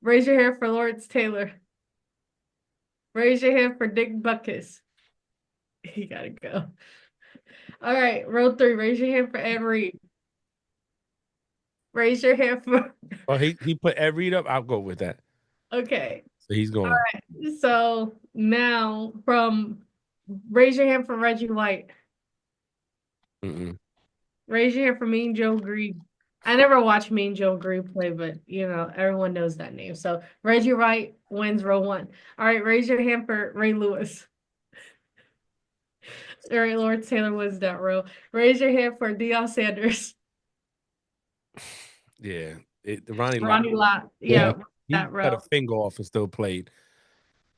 [SPEAKER 2] Raise your hand for Lawrence Taylor. Raise your hand for Dick Butkus. He gotta go. All right, row 3, raise your hand for Ed Reed. Raise your hand for.
[SPEAKER 1] Oh, he put Ed Reed up. I'll go with that.
[SPEAKER 2] Okay.
[SPEAKER 1] So he's going.
[SPEAKER 2] All right. So now raise your hand for Reggie White.
[SPEAKER 1] Mm-mm.
[SPEAKER 2] Raise your hand for Mean Joe Green. I never watched Mean Joe Green play, but everyone knows that name. So Reggie White wins row 1. All right, raise your hand for Ray Lewis. All right, Lawrence Taylor wins that row. Raise your hand for Deion Sanders.
[SPEAKER 1] Yeah, Ronnie
[SPEAKER 2] Lott. Yeah,
[SPEAKER 1] he
[SPEAKER 2] that row.
[SPEAKER 1] cut a finger off and still played.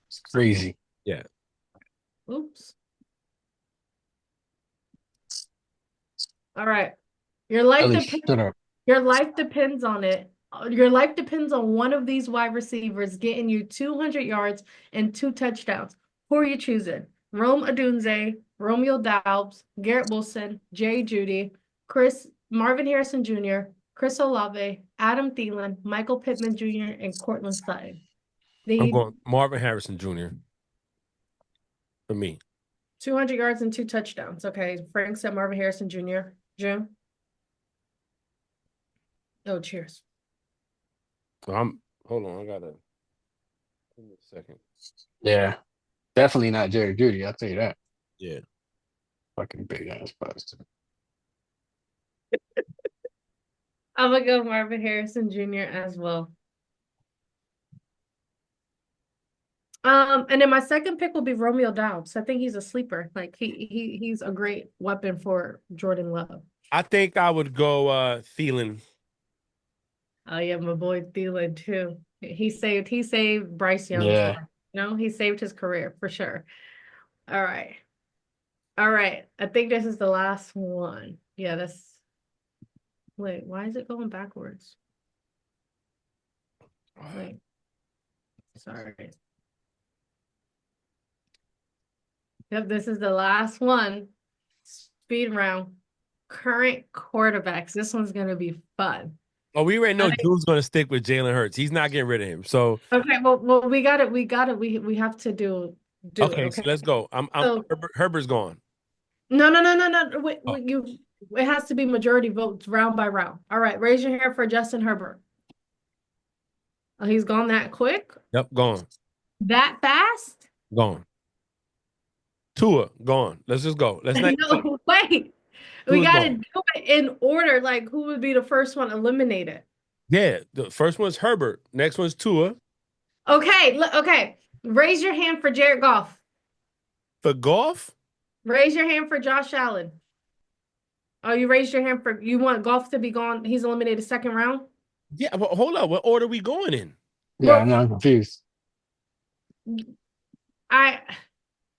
[SPEAKER 3] It's crazy.
[SPEAKER 1] Yeah.
[SPEAKER 2] Oops. All right. Your life depends on it. Your life depends on one of these wide receivers getting you 200 yards and 2 touchdowns. Who are you choosing? Rome Odunze, Romeo Doubs, Garrett Wilson, Jay Jeudy, Marvin Harrison Jr., Chris Olave, Adam Thielen, Michael Pittman Jr., and Cortland Sutton.
[SPEAKER 1] I'm going Marvin Harrison Jr. for me.
[SPEAKER 2] 200 yards and 2 touchdowns. Okay, Frank said Marvin Harrison Jr. June. Oh, cheers.
[SPEAKER 1] Hold on, I gotta give me a second.
[SPEAKER 3] Yeah. Definitely not Jerry Jeudy, I'll tell you that.
[SPEAKER 1] Yeah.
[SPEAKER 3] Fucking big ass bastard.
[SPEAKER 2] I'm gonna go Marvin Harrison Jr. as well. And then my second pick will be Romeo Doubs. I think he's a sleeper. Like he's a great weapon for Jordan Love.
[SPEAKER 1] I think I would go Thielen.
[SPEAKER 2] Oh yeah, my boy Thielen too. He saved Bryce Young.
[SPEAKER 3] Yeah.
[SPEAKER 2] He saved his career for sure. All right. I think this is the last one. Yeah, wait, why is it going backwards? Wait. Sorry. Yep, this is the last one. Speed round. Current quarterbacks. This one's gonna be fun.
[SPEAKER 1] Oh, we already know
[SPEAKER 2] I think-
[SPEAKER 1] Drew's going to stick with Jalen Hurts. He's not getting rid of him. So
[SPEAKER 2] Okay, well, we got it. We have to do
[SPEAKER 1] okay,
[SPEAKER 2] it.
[SPEAKER 1] so
[SPEAKER 2] Okay.
[SPEAKER 1] let's go.
[SPEAKER 2] So-
[SPEAKER 1] Herbert's gone.
[SPEAKER 2] No.
[SPEAKER 1] Oh.
[SPEAKER 2] It has to be majority votes round by round. All right, raise your hand for Justin Herbert. Oh, he's gone that quick?
[SPEAKER 1] Yep, gone.
[SPEAKER 2] That fast?
[SPEAKER 1] Gone. Tua, gone. Let's just go. Let's not.
[SPEAKER 2] No, wait. We
[SPEAKER 1] Who's
[SPEAKER 2] got to
[SPEAKER 1] gone?
[SPEAKER 2] do it in order. Like, who would be the first one eliminated?
[SPEAKER 1] Yeah, the first one's Herbert. Next one's Tua.
[SPEAKER 2] Okay. Raise your hand for Jared Goff.
[SPEAKER 1] For golf,
[SPEAKER 2] Raise your hand for Josh Allen. Oh, you raised your hand for you want Goff to be gone. He's eliminated second round.
[SPEAKER 1] yeah. But hold up. What order we going in?
[SPEAKER 3] Yeah,
[SPEAKER 2] Well-
[SPEAKER 3] I'm not confused.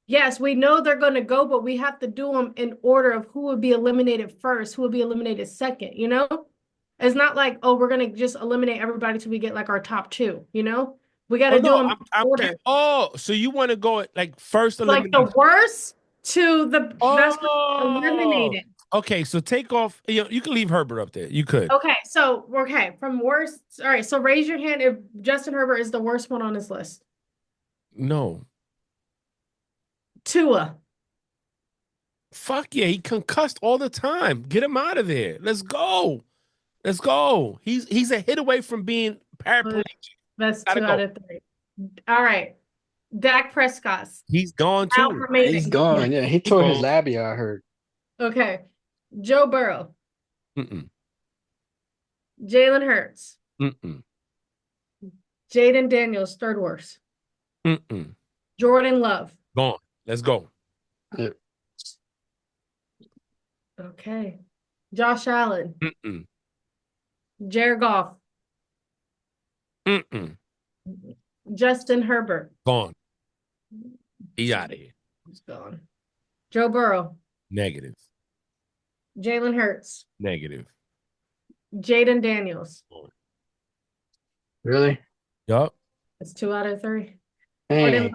[SPEAKER 2] Yes, we know they're going to go, but we have to do them in order of who would be eliminated first, who would be eliminated second, you know? It's not like, oh, we're going to just eliminate everybody till we get like our top two, you know? We got to
[SPEAKER 1] Oh
[SPEAKER 2] do
[SPEAKER 1] no,
[SPEAKER 2] them in order.
[SPEAKER 1] oh, so you want to go at like first
[SPEAKER 2] Like
[SPEAKER 1] elimination?
[SPEAKER 2] the worst to the best
[SPEAKER 1] Oh.
[SPEAKER 2] eliminated.
[SPEAKER 1] Okay, so take off. You can leave Herbert up there. You could.
[SPEAKER 2] Okay, from worst. All right, so raise your hand if Justin Herbert is the worst one on this list.
[SPEAKER 1] No.
[SPEAKER 2] Tua.
[SPEAKER 1] Fuck yeah, he concussed all the time. Get him out of there. Let's go. Let's go. He's a hit away from being paraplegic.
[SPEAKER 2] That's
[SPEAKER 1] Gotta
[SPEAKER 2] 2
[SPEAKER 1] go.
[SPEAKER 2] out of 3. All right. Dak Prescott.
[SPEAKER 1] He's gone
[SPEAKER 2] Out
[SPEAKER 1] too.
[SPEAKER 2] remaining.
[SPEAKER 3] He's gone. Yeah, he tore his
[SPEAKER 1] gone.
[SPEAKER 3] labia, I heard.
[SPEAKER 2] Okay. Joe Burrow.
[SPEAKER 1] Mm-mm.
[SPEAKER 2] Jalen Hurts.
[SPEAKER 1] Mm-mm.
[SPEAKER 2] Jaden Daniels, third worst.
[SPEAKER 1] Mm-mm.
[SPEAKER 2] Jordan Love.
[SPEAKER 1] Gone. Let's go.
[SPEAKER 2] Okay. Josh Allen.
[SPEAKER 1] Mm-mm.
[SPEAKER 2] Jared Goff.
[SPEAKER 1] Mm-mm.
[SPEAKER 2] Justin Herbert.
[SPEAKER 1] Gone. He out of here.
[SPEAKER 2] He's gone. Joe Burrow.
[SPEAKER 1] Negative.
[SPEAKER 2] Jalen Hurts.
[SPEAKER 1] Negative.
[SPEAKER 2] Jaden Daniels.
[SPEAKER 3] Really?
[SPEAKER 1] Yup.
[SPEAKER 2] That's 2 out of 3.
[SPEAKER 3] Hey,
[SPEAKER 2] Jordan Love.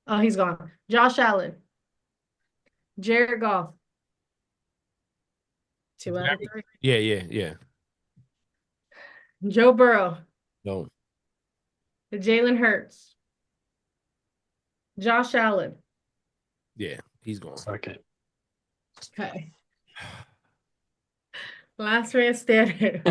[SPEAKER 2] Oh, he's gone. Josh Allen. Jared Goff. 2 out of 3.
[SPEAKER 1] Yeah.
[SPEAKER 2] Joe Burrow.
[SPEAKER 1] No.
[SPEAKER 2] Jalen Hurts. Josh Allen.
[SPEAKER 1] Yeah, he's gone.
[SPEAKER 3] fuck it.
[SPEAKER 2] Okay. Last man standing.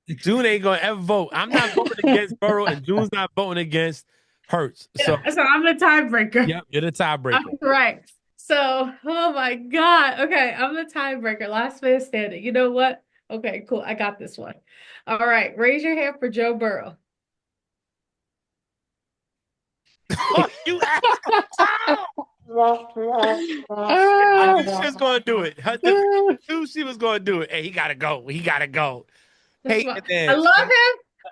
[SPEAKER 1] June ain't gonna ever vote. I'm not voting against Burrow, and June's not voting against Hurts. So
[SPEAKER 2] So I'm the tiebreaker.
[SPEAKER 1] yep, you're the tiebreaker.
[SPEAKER 2] Right. So, oh my God. Okay, I'm the tiebreaker. Last man standing. You know what? Okay, cool. I got this one. All right. Raise your hand for Joe Burrow.
[SPEAKER 1] You I knew she was gonna do it. Knew she was gonna do it. Hey, he gotta go. He gotta go.
[SPEAKER 2] That's
[SPEAKER 1] Hey,
[SPEAKER 2] fine.
[SPEAKER 1] man.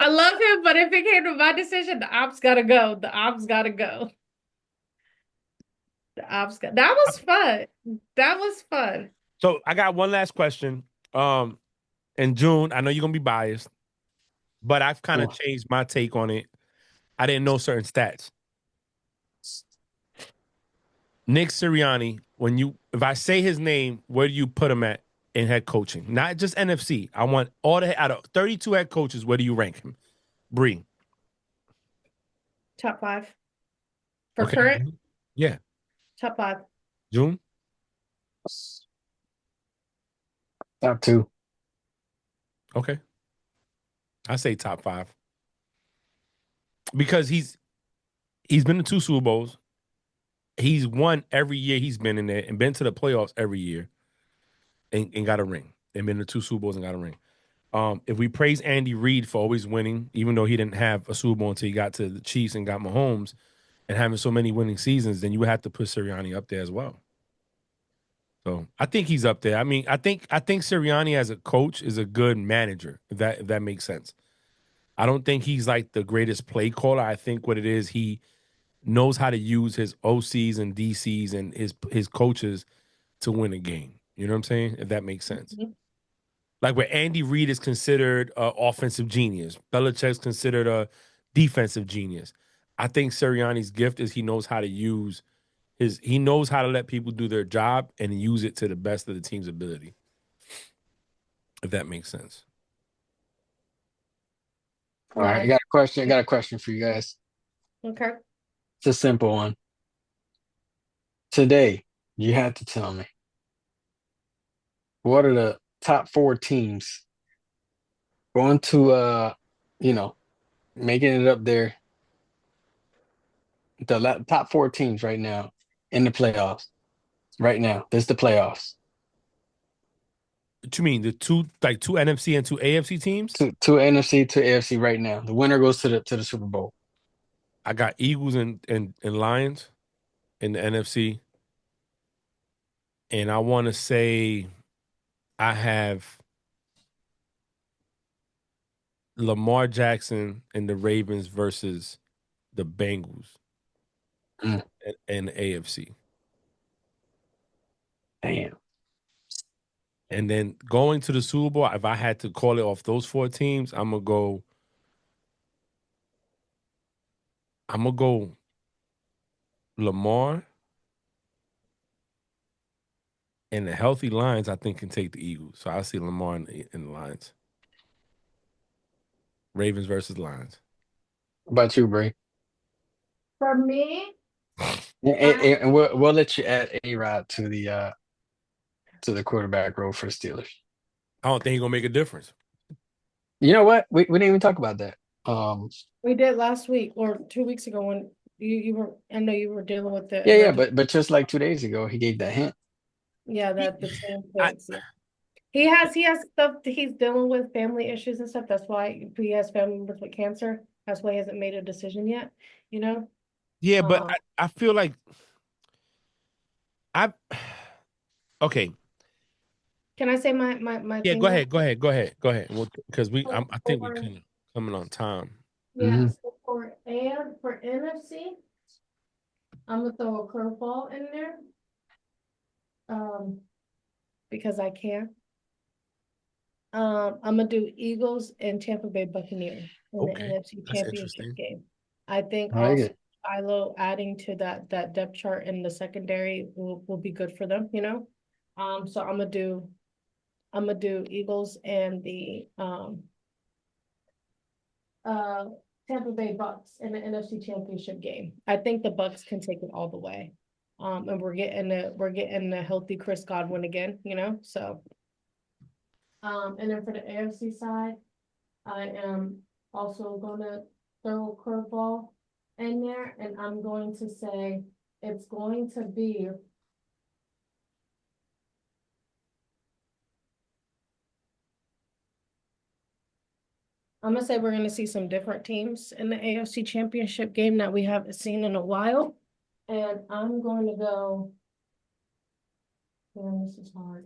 [SPEAKER 2] I love him, but if it came to my decision, the ops gotta go. The ops gotta go. That was fun. That was fun.
[SPEAKER 1] So I got one last question. In June, I know you're gonna be biased, but I've kind of changed my take on it. I didn't know certain stats. Nick Sirianni, if I say his name, where do you put him at in head coaching? Not just NFC. I want out of 32 head coaches, where do you rank him? Bree.
[SPEAKER 2] Top 5. For
[SPEAKER 1] Okay.
[SPEAKER 2] current,
[SPEAKER 1] Yeah.
[SPEAKER 2] top 5.
[SPEAKER 1] June?
[SPEAKER 3] Top 2.
[SPEAKER 1] Okay. I say top 5. Because he's been to 2 Super Bowls. He's won every year he's been in there and been to the playoffs every year and got a ring. And been to 2 Super Bowls and got a ring. If we praise Andy Reid for always winning, even though he didn't have a Super Bowl until he got to the Chiefs and got Mahomes and having so many winning seasons, then you would have to put Sirianni up there as well. So I think he's up there. I mean, I think Sirianni as a coach is a good manager, if that makes sense. I don't think he's like the greatest play caller. I think what it is, he knows how to use his OCs and DCs and his coaches to win a game. You know what I'm saying? If that makes sense.
[SPEAKER 2] Mhm.
[SPEAKER 1] Like where Andy Reid is considered an offensive genius, Belichick's considered a defensive genius. I think Sirianni's gift is he knows how to use he knows how to let people do their job and use it to the best of the team's ability. If that makes sense.
[SPEAKER 3] All right, I got a question. I got a question for you guys.
[SPEAKER 2] Okay.
[SPEAKER 3] It's a simple one. Today, you had to tell me what are the top 4 teams going to making it up there. The top 4 teams right now in the playoffs. Right now, this is the playoffs.
[SPEAKER 1] What you mean? The two NFC and 2 AFC teams?
[SPEAKER 3] Two NFC, 2 AFC right now. The winner goes to the Super Bowl.
[SPEAKER 1] I got Eagles and Lions in the NFC. And I want to say I have Lamar Jackson and the Ravens versus the Bengals and the AFC.
[SPEAKER 3] Damn.
[SPEAKER 1] And then going to the Super Bowl, if I had to call it off those 4 teams, I'm gonna go Lamar, and the healthy Lions, I think, can take the Eagles. So I see Lamar in the Lions. Ravens versus Lions.
[SPEAKER 3] What about you, Bray?
[SPEAKER 2] For me,
[SPEAKER 3] And we'll let you add A-Rod to the quarterback role for the Steelers.
[SPEAKER 1] I don't think he's gonna make a difference.
[SPEAKER 3] You know what? We didn't even talk about that.
[SPEAKER 2] we did last week or 2 weeks ago when you were. I know you were dealing with the
[SPEAKER 3] Yeah, but just like 2 days ago, he gave that hint.
[SPEAKER 2] yeah, that the team
[SPEAKER 1] I-
[SPEAKER 2] picks. Yeah. He has stuff that he's dealing with, family issues and stuff. That's why he has family members with cancer. That's why he hasn't made a decision yet. You know.
[SPEAKER 1] Yeah, but I feel like okay.
[SPEAKER 2] Can I say my
[SPEAKER 1] Yeah,
[SPEAKER 2] thing
[SPEAKER 1] go
[SPEAKER 2] now?
[SPEAKER 1] ahead. Well, because I think we're
[SPEAKER 2] Or-
[SPEAKER 1] kind of coming on time.
[SPEAKER 2] Yeah, so for NFC, I'm gonna throw a curveball in there. Because I can. I'm gonna do Eagles and Tampa Bay Buccaneers in the
[SPEAKER 1] Okay,
[SPEAKER 2] NFC
[SPEAKER 1] that's
[SPEAKER 2] Championship
[SPEAKER 1] interesting.
[SPEAKER 2] game. I think
[SPEAKER 3] I like
[SPEAKER 2] also
[SPEAKER 3] it.
[SPEAKER 2] Shiloh adding to that depth chart in the secondary will be good for them, you know? So I'm gonna do Eagles and the Tampa Bay Bucks in the NFC Championship game. I think the Bucks can take it all the way. And we're getting a healthy Chris Godwin again, you know, so. And then for the AFC side, I am also gonna throw a curveball in there, and I'm going to say it's going to be. I'm gonna say we're gonna see some different teams in the AFC Championship game that we haven't seen in a while. And I'm going to go. Man, this is hard.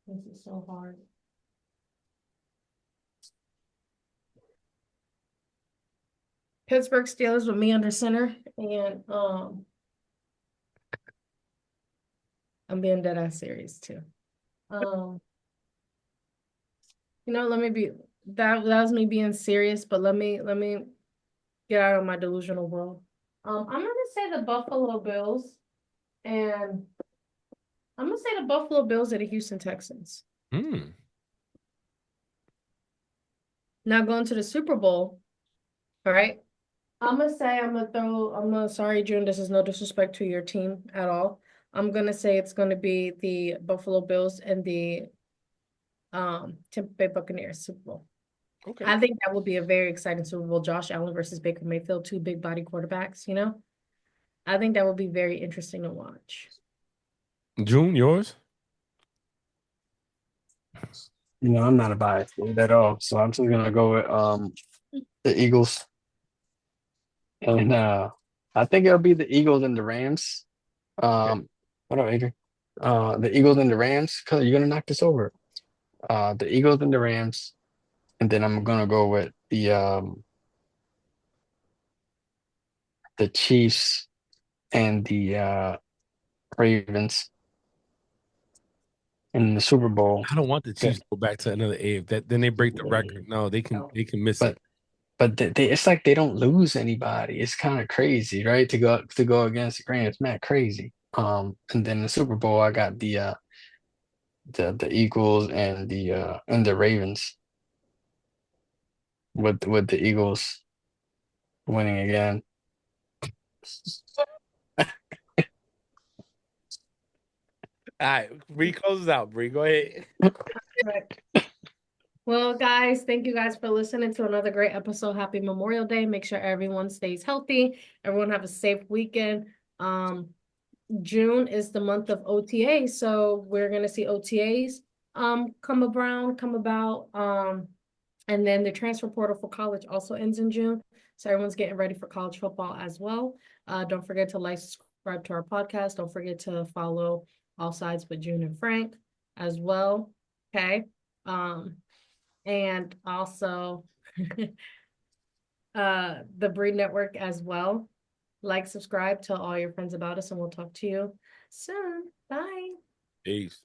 [SPEAKER 2] This is so hard. Pittsburgh Steelers with me under center, and I'm being dead ass serious too. Let me be that was me being serious, but let me get out of my delusional world. I'm gonna say the Buffalo Bills, and I'm gonna say the Buffalo Bills and the Houston Texans. Now going to the Super Bowl, all right. Sorry, June, this is no disrespect to your team at all. I'm gonna say it's gonna be the Buffalo Bills and the Tampa Bay Buccaneers Super Bowl.
[SPEAKER 1] Okay.
[SPEAKER 2] I think that will be a very exciting Super Bowl. Josh Allen versus Baker Mayfield, 2 big body quarterbacks, you know? I think that will be very interesting to watch.
[SPEAKER 1] June, yours?
[SPEAKER 3] I'm not a biased at all, so I'm just gonna go with the Eagles, and I think it'll be the Eagles and the Rams. What up, Adrian? The Eagles and the Rams. Cause you're gonna knock this over. The Eagles and the Rams, and then I'm gonna go with the Chiefs and the Ravens. in the Super Bowl.
[SPEAKER 1] I don't want the Chiefs to go back to another A. Then they break the record. No, they can miss it.
[SPEAKER 3] But it's like they don't lose anybody. It's kind of crazy, right? To go against the Rams, man, crazy. And then the Super Bowl, I got the Eagles and the Ravens, with the Eagles winning again.
[SPEAKER 1] All right, Bree closes out. Bree, go ahead.
[SPEAKER 2] Right. Well, guys, thank you guys for listening to another great episode. Happy Memorial Day. Make sure everyone stays healthy. Everyone have a safe weekend. June is the month of OTA, so we're gonna see OTAs come about. And then the transfer portal for college also ends in June. So everyone's getting ready for college football as well. Don't forget to like, subscribe to our podcast. Don't forget to follow All Sides with June and Frank as well. Okay. And also the Breed Network as well. Like, subscribe, tell all your friends about us, and we'll talk to you soon. Bye.
[SPEAKER 1] Peace.